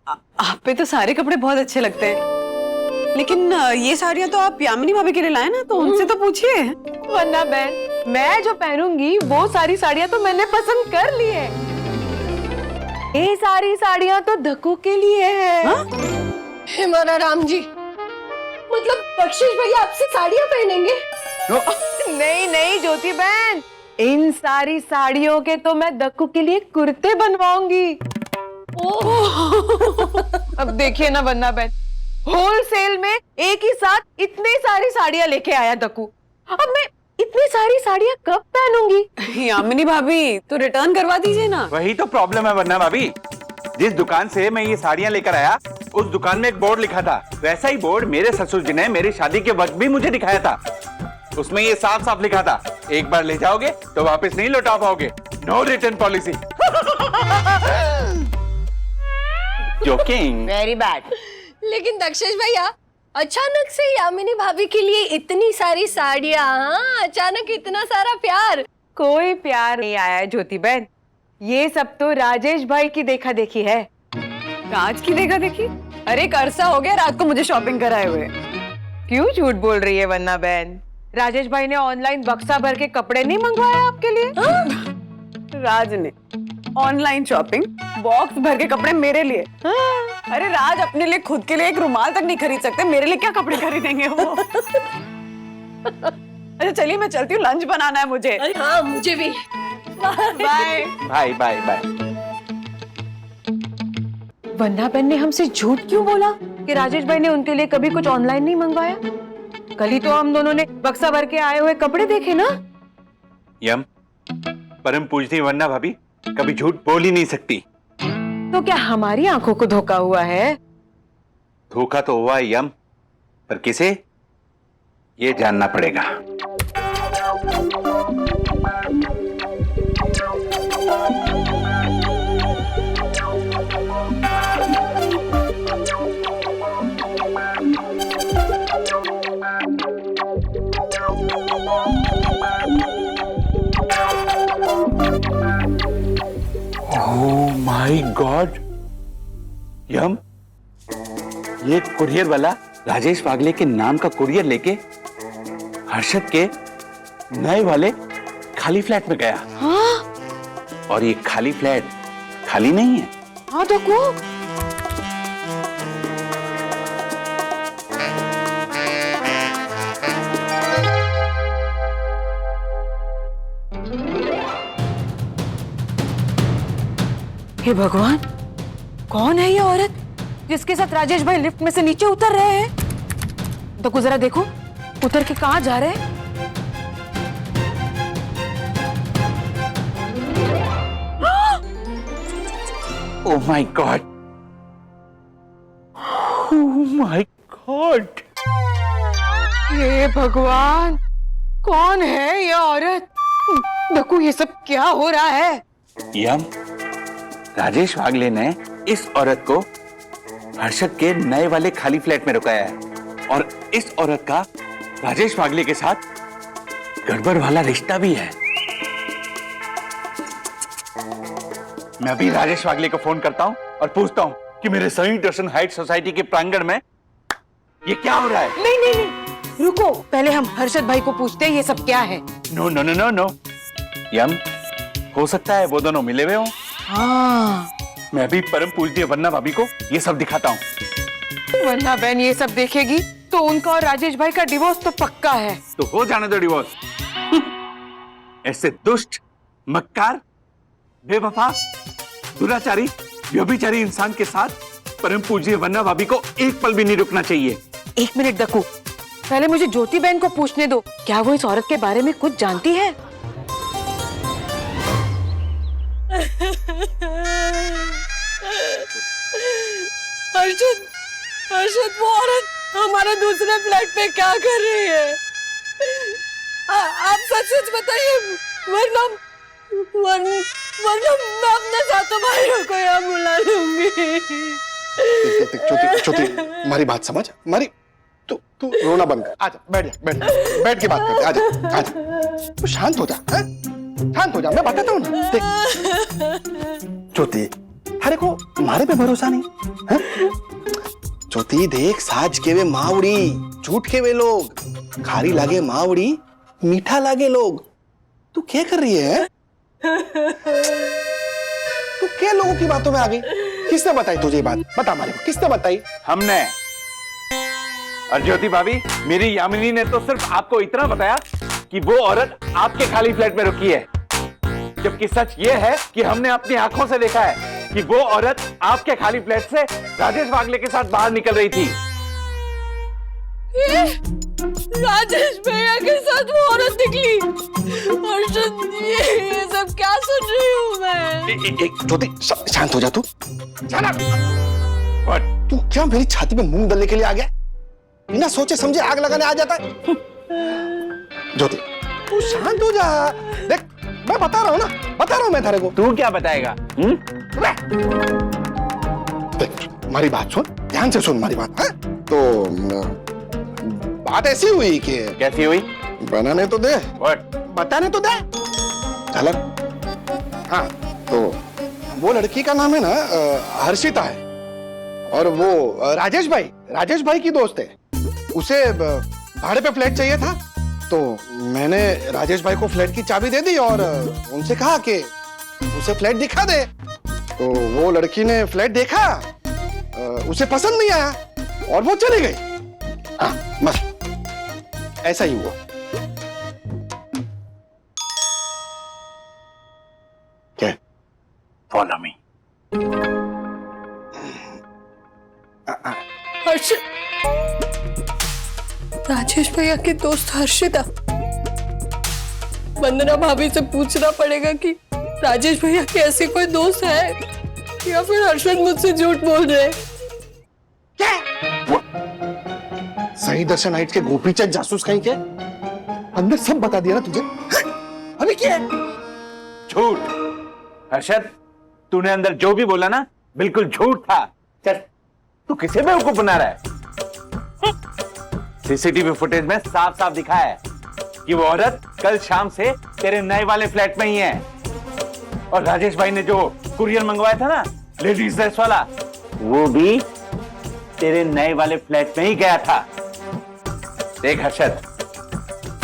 आप पे तो सारे कपड़े बहुत अच्छे लगते हैं, लेकिन ये साड़ियाँ तो आप यामिनी भाभी के लिए लाए ना, तो उनसे तो पूछिए। वरना बहन, मैं जो पहनूंगी वो सारी साड़ियाँ तो मैंने पसंद कर ली है। ये सारी साड़ियाँ तो दक्कू के लिए है। हमारा राम जी, मतलब बख्शिश भैया आपसे साड़ियाँ पहनेंगे? नहीं नहीं ज्योति बहन, इन सारी साड़ियों के तो मैं दक्कू के लिए कुर्ते बनवाऊंगी। अब देखिए ना वन्ना बहन, होलसेल में एक ही साथ इतनी सारी साड़ियाँ लेके आया दक्कू। अब मैं इतनी सारी साड़ियाँ कब पहनूंगी? यामिनी भाभी, तो रिटर्न करवा दीजिए ना। वही तो प्रॉब्लम है वन्ना भाभी, जिस दुकान से मैं ये साड़ियाँ लेकर आया उस दुकान में एक बोर्ड लिखा था, वैसा ही बोर्ड मेरे ससुर जी ने मेरी शादी के वक्त भी मुझे दिखाया था। उसमें ये साफ साफ लिखा था, एक बार ले जाओगे तो वापस नहीं लौटा पाओगे, no return policy. Joking. Very bad. लेकिन दक्षेश भैया, अचानक से यामिनी भाभी के लिए इतनी सारी साड़ियाँ, अचानक इतना सारा प्यार? कोई प्यार नहीं आया है ज्योति बहन, ये सब तो राजेश भाई की देखा देखी है। राज की देखा देखी? अरे एक अरसा हो गया रात को मुझे शॉपिंग कराए हुए। क्यों झूठ बोल रही है वन्ना बहन? राजेश भाई ने ऑनलाइन बक्सा भर के कपड़े नहीं मंगवाए आपके लिए? राज ने ऑनलाइन शॉपिंग बॉक्स भर के कपड़े मेरे लिए? अरे राज अपने लिए खुद के लिए एक रुमाल तक नहीं खरीद सकते, मेरे लिए क्या कपड़े खरीदेंगे वो? अच्छा चलिए मैं चलती हूँ, लंच बनाना है मुझे। हाँ मुझे भी। Bye bye bye bye. वन्ना बहन ने हमसे झूठ क्यों बोला कि राजेश भाई ने उनके लिए कभी कुछ ऑनलाइन नहीं मंगवाया? कल ही तो हम दोनों ने बक्सा भर के आए हुए कपड़े देखे ना। यम, परम पूजती वन्ना भाभी कभी झूठ बोल ही नहीं सकती। तो क्या हमारी आंखों को धोखा हुआ है? धोखा तो हुआ है यम, पर किसे, ये जानना पड़ेगा। ओह माय गॉड यम, ये कुरियर वाला राजेश वागले के नाम का कुरियर लेके हर्षद के नए वाले खाली फ्लैट में गया। हाँ? और ये खाली फ्लैट खाली नहीं है, हाँ देखो। हे भगवान, कौन है ये औरत जिसके साथ राजेश भाई लिफ्ट में से नीचे उतर रहे हैं? तो जरा देखो उतर के कहाँ जा रहे हैं? Oh my God! Oh my God! हे भगवान, कौन है ये औरत? देखो ये सब क्या हो रहा है? यम, राजेश वागले ने इस औरत को हर्षद के नए वाले खाली फ्लैट में रुकाया है और इस औरत का राजेश वागले के साथ गड़बड़ वाला रिश्ता भी है। मैं अभी राजेश वागले को फोन करता हूं और पूछता हूं कि मेरे सही दर्शन हाइट सोसाइटी के प्रांगण में ये क्या हो रहा है। नहीं नहीं नहीं, रुको, पहले हम हर्षद भाई को पूछते हैं ये सब क्या है। No no no no no यम, हो सकता है वो दोनों मिले हुए हों। हाँ, मैं अभी परम पूजनीय वन्ना भाभी को ये सब दिखाता हूँ। वरना बहन ये सब देखेगी तो उनका और राजेश भाई का डिवोर्स तो पक्का है। तो हो जाने दो डिवोर्स। ऐसे दुष्ट, मक्कार, बेवफा, दुराचारी, व्यभिचारी इंसान के साथ परम पूज्य वन्ना भाभी को एक पल भी नहीं रुकना चाहिए। एक मिनट दक्कू, पहले मुझे ज्योति बहन को पूछने दो, क्या वो इस औरत के बारे में कुछ जानती है? हर्षद, हर्षद, वो औरत हमारे दूसरे फ्लैट पे क्या कर रही है? आप सच बताइए, वरना मैं अपने साथों भाइयों को यहाँ बुला लूंगी। छोटी, हमारी बात समझ, हमारी तू रोना बंद कर, आजा, बैठ के बात करते, आजा, तू शांत हो जा, शांत हो जा, मैं बताता हूँ ना। देख ज्योति, अरे को हमारे पे भरोसा नहीं है? ज्योति देख, साज के वे मावड़ी, झूठ के वे लोग, खारी लागे मावड़ी, मीठा लागे लोग। तू क्या कर रही है? तू क्या लोगों की बातों में आ गई? किसने बताई तुझे ये बात? बता हमारे को, किसने बताई? हमने। और ज्योति भाभी, मेरी यामिनी ने तो सिर्फ आपको इतना बताया कि वो औरत आपके खाली फ्लैट में रुकी है, जबकि सच ये है कि हमने अपनी आंखों से देखा है कि वो औरत आपके खाली फ्लैट से राजेश वागले के साथ बाहर निकल रही थी। राजेश भैया के साथ वो औरत निकली? हर्षद, ये सब क्या सुन रही हूँ मैं? एक ज्योति, शांत हो जा तू। तू क्या मेरी छाती में मूंग डालने के लिए आ गया? बिना सोचे समझे आग लगाने आ जाता है। ज्योति, तू शांत हो जा। देख, मैं बता रहा हूँ ना, बता रहा हूँ मैं तेरे को। तू क्या बताएगा? देख, हमारी बात सुन, ध्यान से सुन हमारी बात। तो बात ऐसी हुई कि कैसी हुई? बनाने तो दे, बताने तो दे। चल, हाँ, तो वो लड़की का नाम है ना हर्षिता है, और वो राजेश भाई की दोस्त है। उसे भाड़े पे फ्लैट चाहिए था, तो मैंने राजेश भाई को फ्लैट की चाबी दे दी और उनसे कहा कि उसे फ्लैट दिखा दे। तो वो लड़की ने फ्लैट देखा, उसे पसंद नहीं आया और वो चली गई। हाँ, बस ऐसा ही हुआ। क्या? Follow me. हर्षद, राजेश भैया की दोस्त हर्षिता। वंदना भाभी से पूछना पड़ेगा कि राजेश भैया की ऐसी कोई दोस्त है या फिर हर्षद मुझसे झूठ बोल रहे। सही दर्शन हाइट्स के गोपीचंद जासूस कहीं के अंदर सब बता दिया ना तुझे? अभी क्या? झूठ। हर्षद, तूने अंदर जो भी बोला ना, बिल्कुल झूठ था। चल, तू किसे बेवकूफ बना रहा है? सीसीटीवी फुटेज में साफ साफ दिखा है कि वो औरत कल शाम से तेरे नए वाले फ्लैट में ही है, और राजेश भाई ने जो कुरियर मंगवाया था ना, लेडीज ड्रेस वाला, वो भी तेरे नए वाले फ्लैट में ही गया था। देख हर्षद,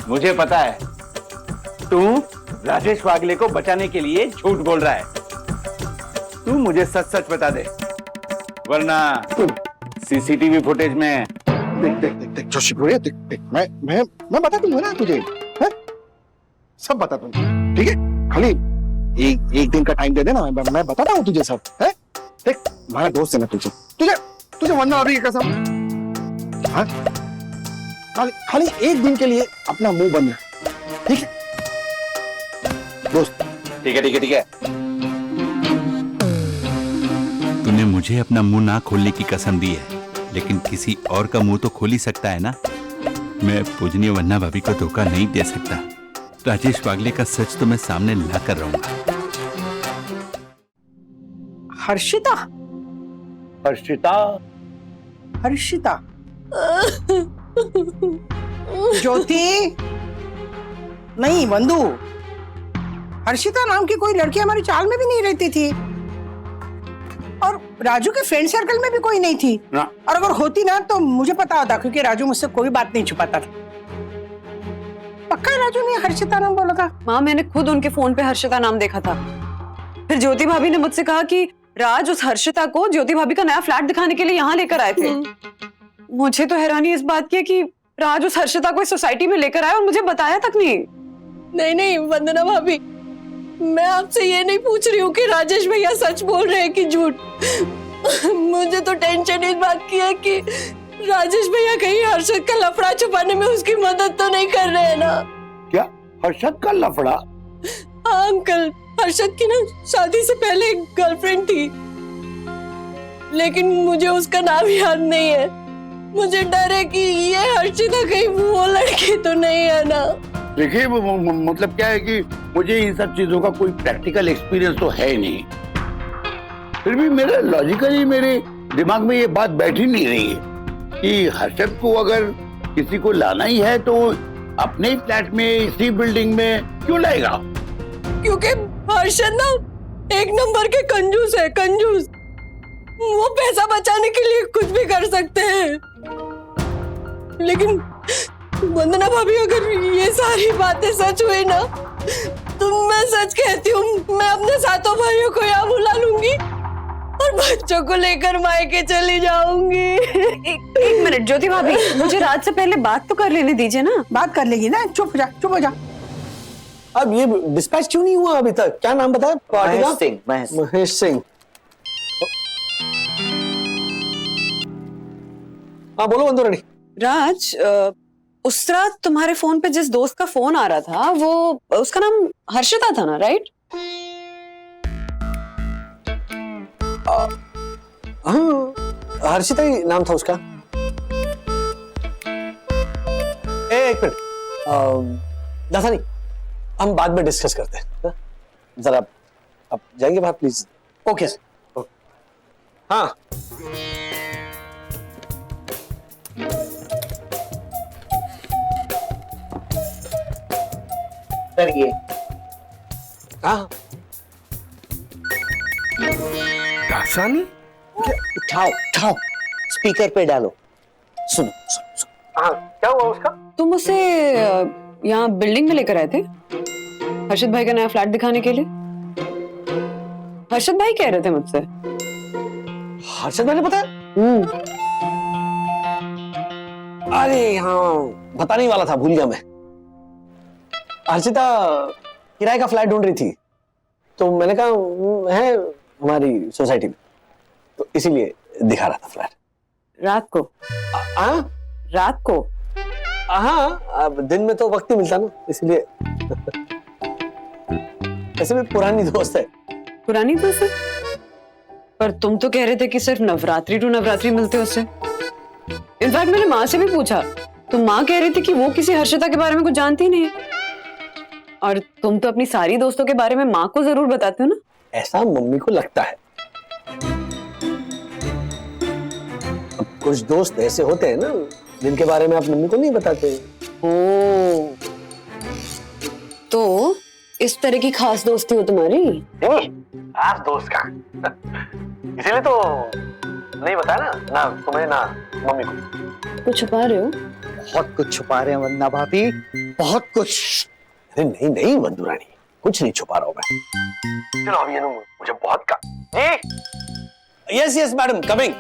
मुझे पता है तू राजेश वागले को बचाने के लिए झूठ बोल रहा है, तू मुझे सच सच बता दे, वरना सीसीटीवी फुटेज में देख देख देख देख जोशी भैया, देख देख मैं बता दूंगा ना तुझे, है? सब बता दूंगा, ठीक है? खाली एक दिन का टाइम दे देना, मैं बताता हूँ तुझे सब, है? देख हमारा दोस्त है ना तुझे वरना अभी कसम, हाँ? खाली एक दिन के लिए अपना मुंह बंद रख, ठीक है दोस्त? ठीक है ठीक है ठीक है। तूने मुझे अपना मुंह ना खोलने की कसम दी है, लेकिन किसी और का मुंह तो खोल ही सकता है ना। मैं पूजनीय वन्ना भाभी को धोखा नहीं दे सकता। राजेश वागले का सच तो मैं सामने ला कर रहूंगा। हर्षिता हर्षिता हर्षिता ज्योति नहीं बंधु, हर्षिता नाम की कोई लड़की हमारी चाल में भी नहीं रहती थी, और राजू के फ्रेंड सर्कल में भी कोई नहीं थी ना। और अगर होती ना तो मुझे पता होता, क्योंकि राजू मुझसे कोई बात नहीं छुपाता था। पक्का राजू ने हर्षिता नाम बोला था? माँ, मैंने खुद उनके फोन पे हर्षिता नाम देखा था। फिर ज्योति भाभी ने मुझसे कहा कि राज उस हर्षिता को ज्योति भाभी का नया फ्लैट दिखाने के लिए यहाँ लेकर आए थे। मुझे तो हैरानी इस बात की है कि राज उस हर्षिता को इस सोसाइटी में लेकर आया और मुझे बताया तक नहीं। नहीं नहीं वंदना भाभी, मैं आपसे ये नहीं पूछ रही हूँ कि राजेश भैया सच बोल रहे हैं कि झूठ। मुझे तो टेंशन इस बात की है कि राजेश भैया कहीं हर्षद का लफड़ा छुपाने में उसकी मदद तो नहीं कर रहे हैं ना? क्या हर्षद का लफड़ा? हाँ अंकल, हर्षद की ना शादी से पहले एक गर्लफ्रेंड थी, लेकिन मुझे उसका नाम याद नहीं है। मुझे डर है कि ये हर्षिता कहीं वो लड़की तो नहीं है ना? देखिए मतलब क्या है कि मुझे इन सब चीजों का कोई प्रैक्टिकल एक्सपीरियंस तो है नहीं, फिर भी मेरे लॉजिकली मेरे दिमाग में ये बात बैठ ही नहीं रही है कि हर्षद को अगर किसी को लाना ही है तो अपने फ्लैट में इसी बिल्डिंग में क्यों लाएगा? क्योंकि हर्षद ना एक नंबर के कंजूस है, कंजूस। वो पैसा बचाने के लिए कुछ भी कर सकते हैं। लेकिन वंदना भाभी, अगर ये सारी बातें सच हुई ना तो मैं सच कहती हूँ, मैं अपने सातों भाइयों को यहाँ बुला लूंगी और बच्चों को लेकर मायके चली जाऊंगी। एक मिनट ज्योति भाभी, मुझे रात से पहले बात तो कर लेने दीजिए ना। बात कर लेगी ना, चुप हो जा। अब ये डिस्पैच क्यों नहीं हुआ अभी तक? क्या नाम बताया पार्टी का? महेश सिंह। हाँ बोलो बंधु रानी। राज, उस रात तुम्हारे फोन पे जिस दोस्त का फोन आ रहा था वो उसका नाम हर्षिता था ना, राइट? हाँ हर्षिता ही नाम था उसका। एक मिनट दासानी, हम बाद में डिस्कस करते हैं। जरा आप जाएंगे बाहर प्लीज? Okay sir. हाँ सर ये दासानी, उठाओ स्पीकर पे डालो, सुनो सुनो सुनो। हाँ क्या हुआ उसका? तुम उसे यहाँ बिल्डिंग में लेकर आए थे हर्षद भाई का नया फ्लैट दिखाने के लिए? हर्षद भाई कह रहे थे मुझसे। हर्षद भाई ने बताया? अरे हाँ, बताने वाला था, भूल गया मैं। हर्षिता किराए का फ्लैट ढूंढ रही थी, तो मैंने कहा है हमारी सोसाइटी में, तो इसीलिए दिखा रहा था फ्लैट। रात को? रात को? हाँ, अब दिन में तो वक्त ही मिलता ना, इसलिए। ऐसे भी पुरानी दोस्त है। पुरानी दोस्त है? पर तुम तो कह रहे थे कि सिर्फ नवरात्रि टू नवरात्रि मिलते हो उससे। इनफैक्ट मैंने माँ से भी पूछा, तो माँ कह रही थी कि वो किसी हर्षिता के बारे में कुछ जानती ही नहीं है। और तुम तो अपनी सारी दोस्तों के बारे में माँ को जरूर बताते हो ना? ऐसा मम्मी को लगता है। अब कुछ दोस्त ऐसे होते हैं ना जिनके बारे में आप मम्मी को नहीं बताते। ओ, तो इस तरह की खास दोस्ती हो तुम्हारी? खास दोस्त का इसीलिए तो नहीं बताया ना तुम्हें ना मम्मी को। कुछ छुपा रहे हो? बहुत कुछ छुपा रहे हैं वंदना भाभी, बहुत कुछ। अरे नहीं बंधु रानी, कुछ नहीं छुपा रहा हूं मैं। चलो अभी मुझे बहुत जी यस यस मैडम कमिंग।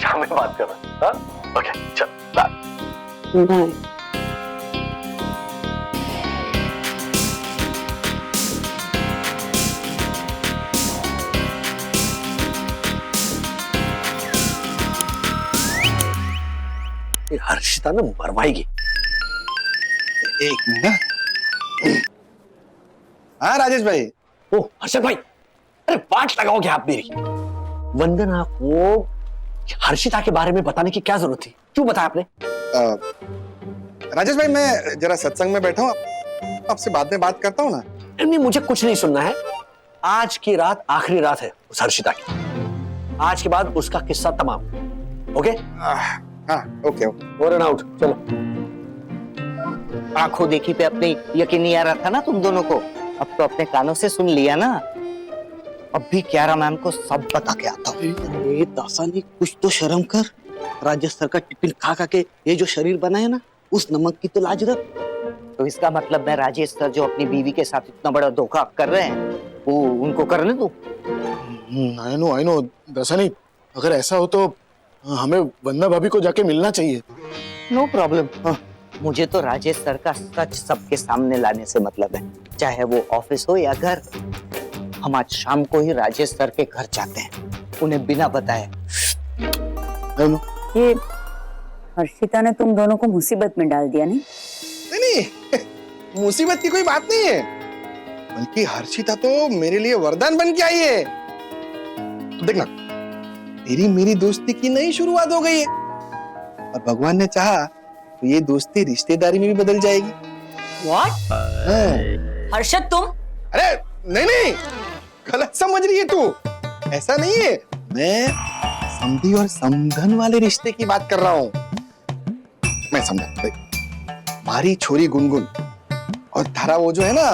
शाम में बात कर रहा हूं। ओके चल बाय बाय। हर्षिता ने मरवाएगी। एक मिनट। हाँ राजेश भाई। ओ हर्षद भाई, अरे बात लगाओगे आप मेरी? वंदना को हर्षिता के बारे में बताने की क्या जरूरत थी? क्यों बताया आपने? राजेश भाई मैं जरा सत्संग में बैठा हूँ, आपसे बाद में बात करता हूँ ना। नहीं मुझे कुछ नहीं सुनना है। आज की रात आखिरी रात है उस हर्षिता की। आज के बाद उसका किस्सा तमाम। ओके? हाँ okay okay. Over and out. चलो। आंखों देखी पे अपने यकीन नहीं आ रहा था ना तुम दोनों को, अब तो अपने कानों से सुन लिया ना। अब भी क्यारा मैम को सब बता के आता हूँ। अरे दासानी कुछ तो शर्म कर। राजेश सर का टिफिन खा खा के ये जो शरीर बना है ना, उस नमक की तो लाज रख। तो इसका मतलब मैं राजेश सर जो अपनी बीवी के साथ इतना बड़ा धोखा कर रहे हैं वो उनको करने दो। आई नो दासानी, अगर ऐसा हो तो हमें वंदना भाभी को जाके मिलना चाहिए। No problem. मुझे तो राजेश सर का सच सबके सामने लाने से मतलब है, चाहे वो ऑफिस हो या घर। हम आज शाम को ही राजेश सर के घर जाते हैं, उन्हें बिना बताए। ये हर्षिता ने तुम दोनों को मुसीबत में डाल दिया नहीं? नहीं मुसीबत की कोई बात नहीं है, बल्कि हर्षिता तो मेरे लिए वरदान बन के आई है। देखना तेरी मेरी दोस्ती की नई शुरुआत हो गई है, और भगवान ने चाहा तो ये दोस्ती रिश्तेदारी में भी बदल जाएगी। What? हर्षद तुम? अरे नहीं गलत समझ रही है तू। ऐसा नहीं है, मैं समधी और समधन वाले रिश्ते की बात कर रहा हूँ। मैं समझा हमारी छोरी गुनगुन और थारा वो जो है ना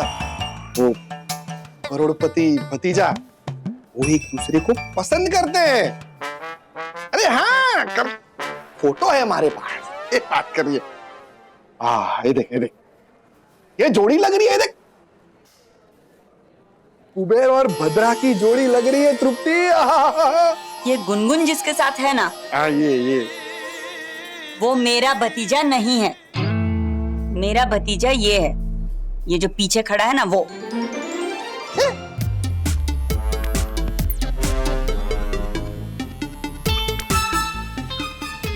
वो करोड़पति भतीजा, वो एक दूसरे को पसंद करते हैं। अरे हाँ फोटो है हमारे पास, एक बात करिए। ये देख ये जोड़ी लग रही है। देख कुबेर और भद्रा की जोड़ी लग रही है तृप्ति। ये गुनगुन जिसके साथ है ना, ये वो मेरा भतीजा नहीं है। मेरा भतीजा ये है, ये जो पीछे खड़ा है ना वो।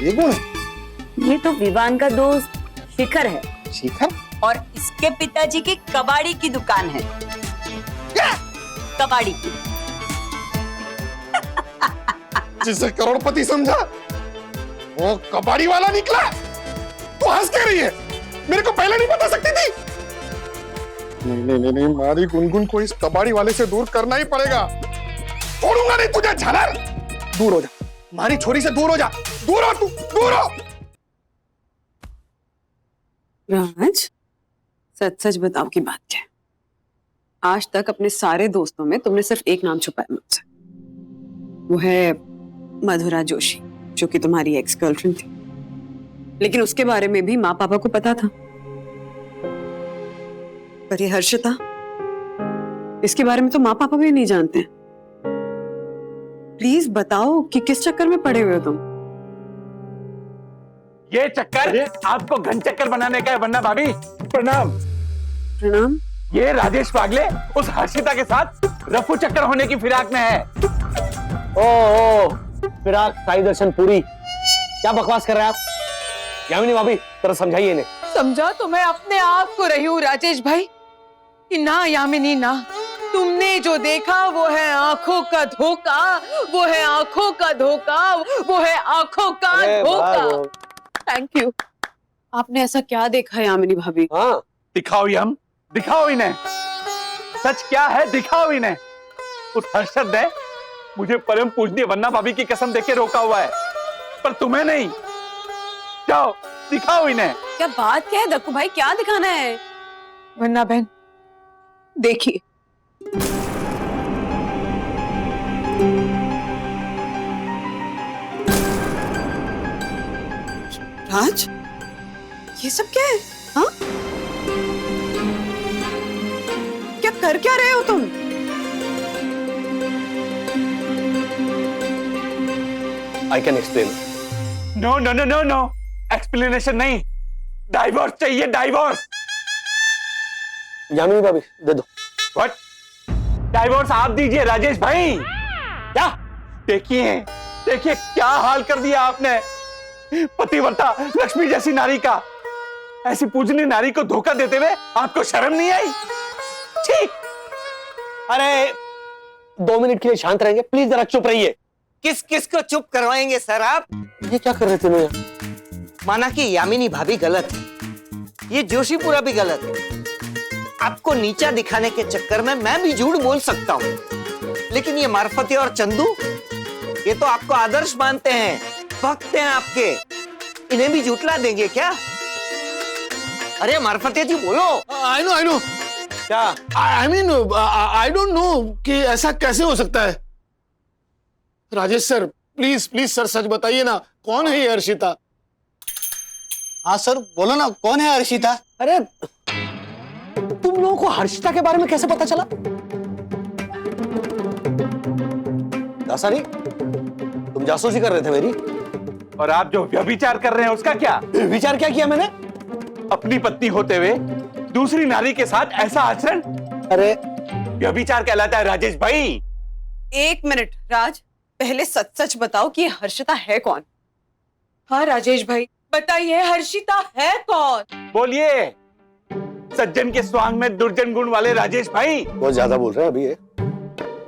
ये कौन है? ये तो विवान का दोस्त शिखर है। शिखर? और इसके पिताजी की कबाड़ी की दुकान है। क्या? कबाड़ी की। जिसे करोड़पति समझा वो कबाड़ी वाला निकला। तू हंस के रही है, मेरे को पहले नहीं बता सकती थी। नहीं मारी गुनगुन को इस कबाड़ी वाले से दूर करना ही पड़ेगा। छोड़ूंगा नहीं तुझे झालर। दूर हो जा, मारी छोरी से दूर हो जा। दूर हो तू, दूर हो। राज सच सच बताओ की बात क्या है? आज तक अपने सारे दोस्तों में तुमने सिर्फ एक नाम छुपाया मुझसे, वो है मधुरा जोशी, जो कि तुम्हारी एक्स गर्लफ्रेंड थी। लेकिन उसके बारे में भी माँ पापा को पता था। पर ये हर्षिता, इसके बारे में तो माँ पापा भी नहीं जानते। प्लीज बताओ कि किस चक्कर में पड़े हुए हो तुम? ये चक्कर आपको घन चक्कर बनाने का है वंदना भाभी। प्रणाम। प्रणाम। ये राजेश पागले उस हर्षिता के साथ रफू चक्कर होने की फिराक में है। ओ फिराक साई दर्शन पूरी, क्या बकवास कर रहे हैं आप? यामिनी भाभी जरा समझाइए इन्हें। समझा तो मैं अपने आप को रही हूँ राजेश भाई कि ना यामिनी ना, तुमने जो देखा वो है आंखों का धोखा, वो है आंखों का धोखा, वो है आंखों का धोखा। Thank you. आपने ऐसा क्या देखा है यामिनी भाभी? हाँ दिखाओ यम, दिखाओ इन्हें सच क्या है, दिखाओ इन्हें। उस हर्षद ने मुझे परम पूजनीय वंदना भाभी की कसम देके रोका हुआ है, पर तुम्हें नहीं। जाओ दिखाओ इन्हें। क्या बात क्या है दक्कू भाई, क्या दिखाना है? वन्ना बहन देखिए, राज ये सब क्या है? हाँ कर क्या रहे हो तुम? I can explain. No no no no no, explanation नहीं, डाइवोर्स चाहिए, डाइवोर्स। यामिनी भाभी दे दो। व्हाट? डाइवोर्स आप दीजिए राजेश भाई। क्या? देखिए देखिए क्या हाल कर दिया आपने पतिव्रता लक्ष्मी जैसी नारी का। ऐसी पूजनीय नारी को धोखा देते हुए आपको शर्म नहीं आई? ठीक। अरे 2 मिनट के लिए शांत रहेंगे प्लीज, जरा चुप रहिए। किस किस को चुप करवाएंगे सर आप? ये क्या कर रहे थे मैं? माना कि यामिनी भाभी गलत है, ये जोशीपुरा भी गलत है। आपको नीचा दिखाने के चक्कर में मैं भी झूठ बोल सकता हूँ, लेकिन ये मार्फती और चंदू, ये तो आपको आदर्श मानते हैं, भक्त हैं आपके, इन्हें भी झूठला देंगे क्या? अरे मार्फती जी बोलो। आई नो क्या? I mean I don't know कि ऐसा कैसे हो सकता है। Rajesh sir please please sir सच बताइए ना, कौन है ये हर्षिता? हाँ सर बोलो ना, कौन है हर्षिता? अरे तुम लोगों को हर्षिता के बारे में कैसे पता चला? दासानी, तुम जासूसी कर रहे थे मेरी? और आप जो व्यभिचार कर रहे हैं उसका क्या? विचार क्या किया मैंने? अपनी पत्नी होते हुए दूसरी नारी के साथ ऐसा आचरण, अरे व्यभिचार कहलाता है राजेश भाई। 1 मिनट राज, पहले सच सच बताओ कि ये हर्षिता है कौन? हाँ राजेश भाई बताइए, हर्षिता है कौन? बोलिए। सज्जन के स्वांग में दुर्जन गुण वाले राजेश भाई। बहुत ज्यादा बोल रहे हैं अभी ये।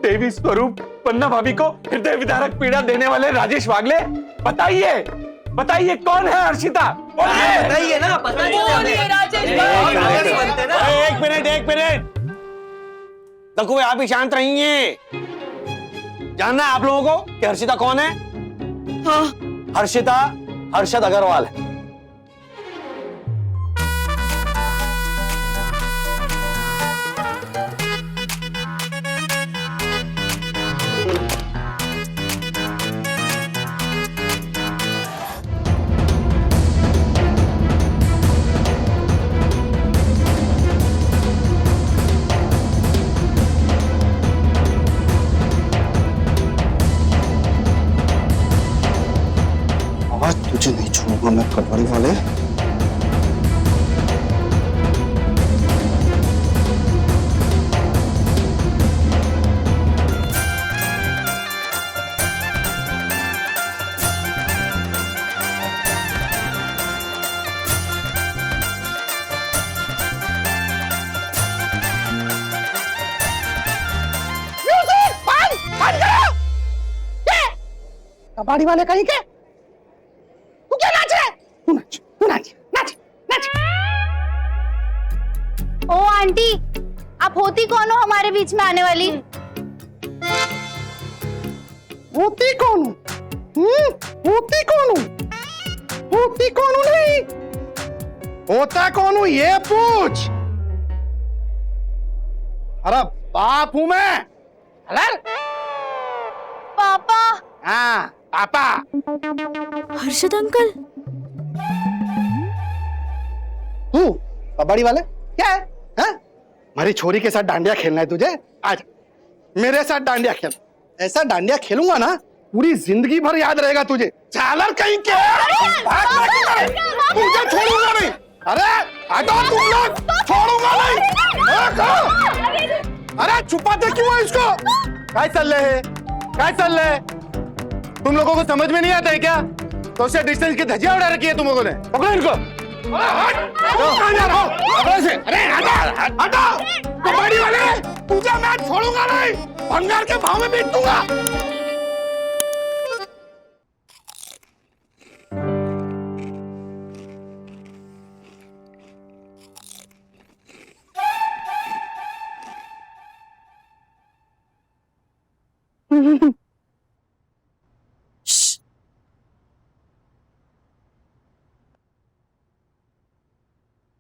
देवी स्वरूप पन्ना भाभी को हृदय विदारक पीड़ा देने वाले राजेश वागले, बताइए बताइए कौन है हर्षिता? बताइए ना, बोलिए राजेश भाई। एक मिनट देखो, आप ही शांत रहिए। जानना है आप लोगों को कि हर्षिता कौन है? हाँ। हर्षिता हर्षद अग्रवाल है। आज तुझे नहीं छोड़ूंगा मैं कटवारी वाले। कबाड़ी वाले कहीं के, तू क्या नाच रहा है? तू नाच, तू नाच, नाच, नाच। ओ आंटी, आप होती कौन हो हमारे बीच में आने वाली? होती कौन हूँ? होती कौन हूँ? होती कौन हूँ नहीं, होता कौन हूँ ये पूछ। अरे बाप हूँ मैं। अरे पापा। हाँ पापा। हर्षद अंकल। तू कबाड़ी वाले क्या है? हाँ? हमारी छोरी के साथ डांडिया खेलना है तुझे? आज मेरे साथ डांडिया खेल। ऐसा डांडिया खेलूंगा ना, पूरी जिंदगी भर याद रहेगा तुझे। चालर कहीं के, तुझे छोड़ूंगा नहीं। अरे हटो तुम लोग, छोड़ूंगा नहीं। अरे छुपाते क्यों है इसको? काय चल रहे है? काय चल रहे है? तुम लोगों को समझ में नहीं आता है क्या? सोशल डिस्टेंस की धज्जियां उड़ा रखी है तुम लोगों ने। पकड़ो इनको। अरे हटा, कबाड़ी वाले, तुझे मैं छोड़ूंगा नहीं, भंगार के भाव में बेच दूंगा।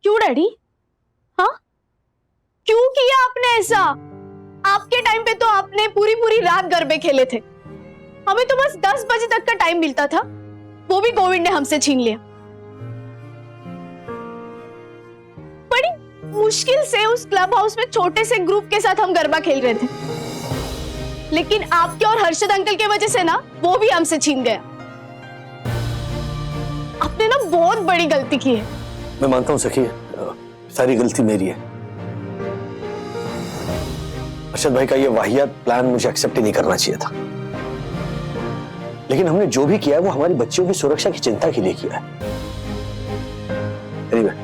क्यों डैडी? हाँ, क्यों किया आपने ऐसा? आपके टाइम पे तो आपने पूरी पूरी रात गरबे खेले थे, हमें तो बस 10 बजे तक का टाइम मिलता था, वो भी कोविड ने हमसे छीन लिया। मुश्किल से उस क्लब हाउस में छोटे से ग्रुप के साथ हम गरबा खेल रहे थे, लेकिन आपके और हर्षद अंकल की वजह से ना वो भी हमसे छीन गया। आपने ना बहुत बड़ी गलती की है। मैं मानता हूँ सखी, सारी गलती मेरी है। अर्शद भाई का ये वाहियात प्लान मुझे एक्सेप्ट ही नहीं करना चाहिए था, लेकिन हमने जो भी किया है वो हमारी बच्चियों की सुरक्षा की चिंता के लिए किया है। Anyway,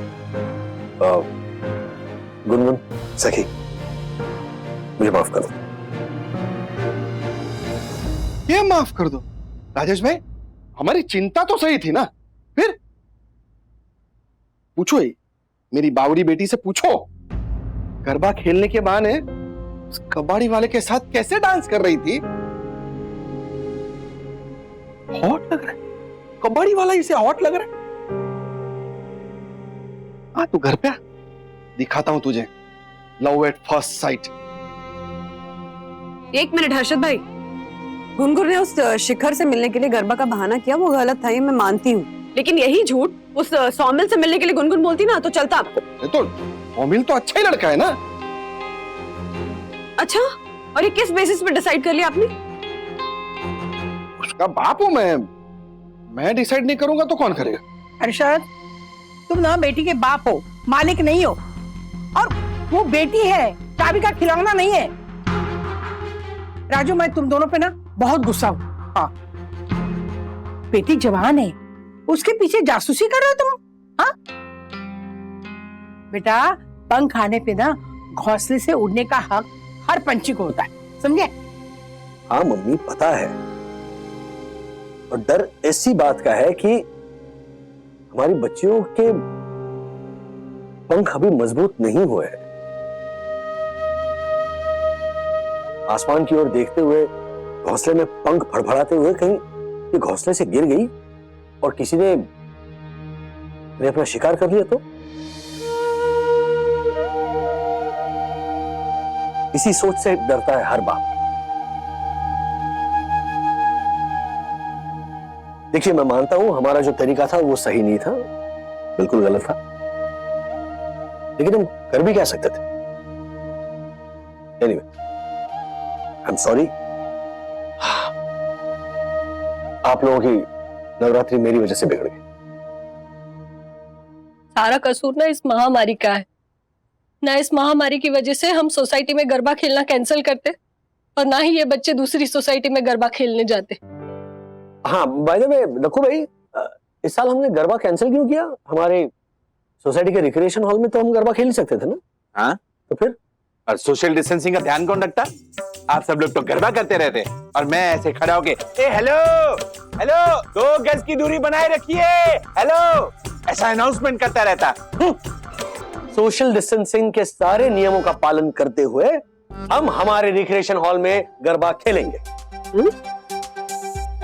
गुनगुन, सखी, मुझे माफ कर दो। ये माफ कर दो राजेश भाई, हमारी चिंता तो सही थी ना। फिर पूछो ही मेरी बावरी बेटी से पूछो, गरबा खेलने के बहाने उस कबाड़ी वाले के साथ कैसे डांस कर रही थी। हॉट लग रहा है, कबाड़ी वाला इसे हॉट लग रहा है। हाँ तू घर पे आ, दिखाता हूं तुझे लव एट फर्स्ट साइट। एक मिनट हर्षद भाई, गुनगुन ने उस शिखर से मिलने के लिए गरबा का बहाना किया, वो गलत था, ये मैं मानती हूँ, लेकिन यही झूठ उस सौमिल से मिलने के लिए गुनगुन बोलती ना तो चलता आपको। तो सौमिल तो अच्छा ही लड़का है ना। अच्छा, और ये किस बेसिस पे डिसाइड कर लिया आपने? उसका बाप हूं मैं डिसाइड नहीं करूंगा तो कौन करेगा? अरशद, तुम ना बेटी के बाप हो, मालिक नहीं हो, और वो बेटी है, चाबी का खिलौना नहीं है। राजू, मैं तुम दोनों पे ना बहुत गुस्सा हूं। हाँ, बेटी जवान है, उसके पीछे जासूसी कर रहे हो तुम। हाँ बेटा, पंख आने पे ना घोंसले से उड़ने का हक हर पंछी को होता है, समझे? हाँ मम्मी, पता है, और डर ऐसी बात का है कि हमारी बच्चियों के पंख अभी मजबूत नहीं हुए हैं। आसमान की ओर देखते हुए घोंसले में पंख फड़फड़ाते हुए कहीं ये घोंसले से गिर गई और किसी ने अपना शिकार कर लिया तो? इसी सोच से डरता है हर बाप। देखिए, मैं मानता हूं हमारा जो तरीका था वो सही नहीं था, बिल्कुल गलत था, लेकिन हम कर भी क्या सकते थे। Anyway, I am sorry. आप लोगों की नवरात्रि मेरी वजह से बिगड़ गई। सारा कसूर ना इस महामारी का है ना। इस महामारी की वजह से हम सोसाइटी में गरबा खेलना कैंसिल करते और ना ही ये बच्चे दूसरी सोसाइटी में गरबा खेलने जाते। हाँ, बाय द वे नक्कू भाई, इस साल हमने गरबा कैंसिल क्यों किया? हमारे सोसाइटी के रिक्रिएशन हॉल में तो हम गरबा खेल ही सकते थे ना। हाँ, तो फिर? और सोशल डिस्टेंसिंग का ध्यान कौन रखता? आप सब लोग तो गरबा करते रहते और मैं ऐसे खड़ा होके हेलो हेलो 2 गज की दूरी बनाए रखिए, हेलो, ऐसा अनाउंसमेंट करता रहता। सोशल डिस्टेंसिंग के सारे नियमों का पालन करते हुए हम हमारे रिक्रिएशन हॉल में गरबा खेलेंगे।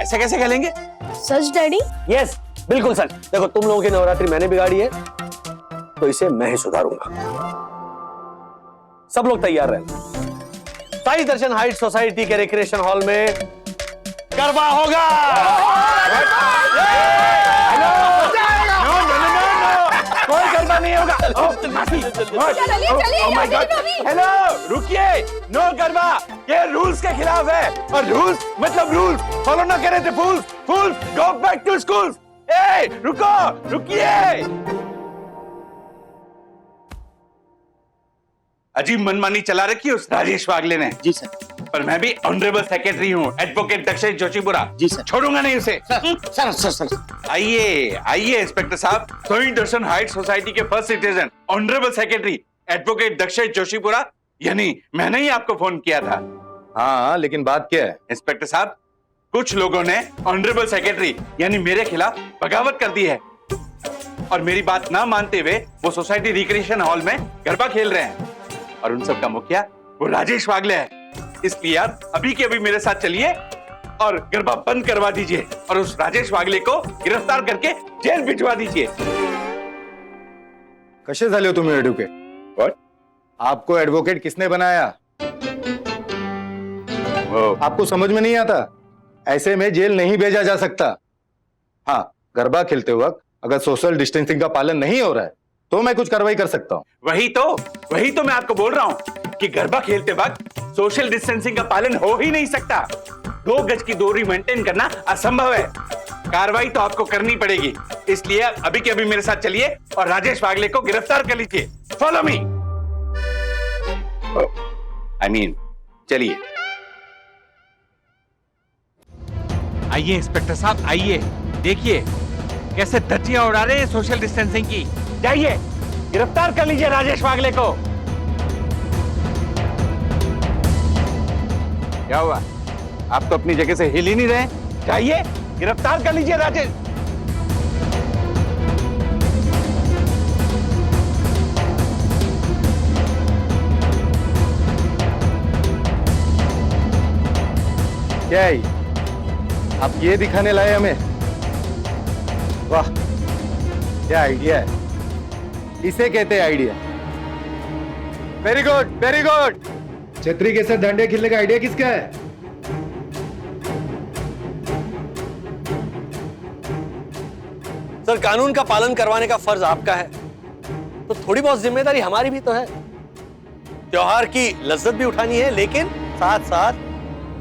ऐसे कैसे खेलेंगे? सच डैडी? यस, बिल्कुल सच। देखो, तुम लोगों की नवरात्रि मैंने बिगाड़ी है तो इसे मैं ही सुधारूंगा। सब लोग तैयार रहें। साई दर्शन हाइट सोसाइटी के रिक्रिएशन हॉल में गरबा होगा। कोई गरबा नहीं होगा। हेलो, रुकिए, नो गरबा, ये रूल्स के खिलाफ है, और रूल्स मतलब रूल्स फॉलो ना करे थे फूल्स, फूल्स गो बैक टू स्कूल। ए, रुको, रुकिए। अजीब मनमानी चला रखी है उस राजेश वागले ने। जी सर। पर मैं भी ऑनरेबल सेक्रेटरी हूँ, एडवोकेट दक्षेश जोशीपुरा। जी सर। छोड़ूंगा नहीं उसे। Sir sir sir. आइए आइए इंस्पेक्टर साहब, सोई दर्शन हाइट सोसाइटी के first citizen, honourable secretary advocate Dakshesh Joshipura, यानी मैंने ही आपको फोन किया था। हाँ, लेकिन बात क्या है? इंस्पेक्टर साहब, कुछ लोगों ने ऑनरेबल सेक्रेटरी यानी मेरे खिलाफ बगावत कर दी है और मेरी बात ना मानते हुए वो सोसाइटी रिक्रिएशन हॉल में गरबा खेल रहे हैं, और उन सब का मुखिया वो राजेश वागले है। इसलिए आप अभी के अभी मेरे साथ चलिए और गरबा बंद करवा दीजिए और उस राजेश वागले को गिरफ्तार करके जेल भिजवा दीजिए। कसे झाले हो तुम्ही एडवोकेट? व्हाट? आपको एडवोकेट किसने बनाया? आपको समझ में नहीं आता? ऐसे में जेल नहीं भेजा जा सकता। हाँ, गरबा खेलते वक्त अगर सोशल डिस्टेंसिंग का पालन नहीं हो रहा है तो मैं कुछ कार्रवाई कर सकता हूँ। वही तो मैं आपको बोल रहा हूँ कि गरबा खेलते वक्त सोशल डिस्टेंसिंग का पालन हो ही नहीं सकता। 2 गज की दूरी मेंटेन करना असंभव है। कार्रवाई तो आपको करनी पड़ेगी, इसलिए अभी के अभी मेरे साथ चलिए और राजेश वागले को गिरफ्तार कर लीजिए। Follow me. चलिए। आइए इंस्पेक्टर साहब, आइए, देखिए कैसे धज्जियां उड़ा रहे हैं सोशल डिस्टेंसिंग की। जाइए, गिरफ्तार कर लीजिए राजेश वागले को। क्या हुआ, आप तो अपनी जगह से हिल ही नहीं रहे? जाइए, गिरफ्तार कर लीजिए राजेश। क्या है आप ये दिखाने लाए हमें? वाह, क्या आइडिया है, इसे कहते हैं idea. Very good, very good. छतरी के साथ डंडे खेलने का आइडिया किसका है? सर, कानून का पालन करवाने का फर्ज आपका है, तो थोड़ी बहुत जिम्मेदारी हमारी भी तो है। त्योहार की लज्जत भी उठानी है, लेकिन साथ साथ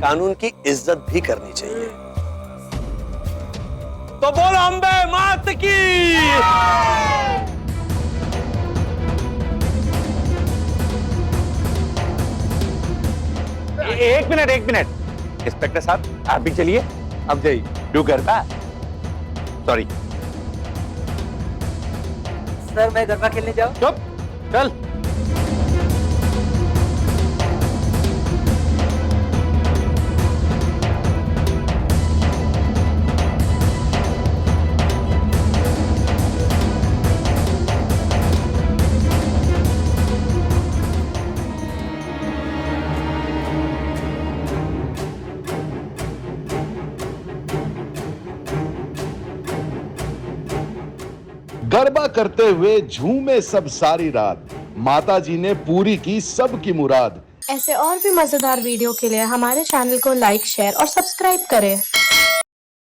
कानून की इज्जत भी करनी चाहिए। तो बोलो अम्बे मात की। एक मिनट इंस्पेक्टर साहब, आप भी चलिए। अब जाइए, डू गरबा। सॉरी सर, मैं गरबा खेलने जाऊं? चुप, चल। गरबा करते हुए झूमे सब सारी रात, माता जी ने पूरी की सबकी मुराद। ऐसे और भी मजेदार वीडियो के लिए हमारे चैनल को लाइक, शेयर और सब्सक्राइब करें।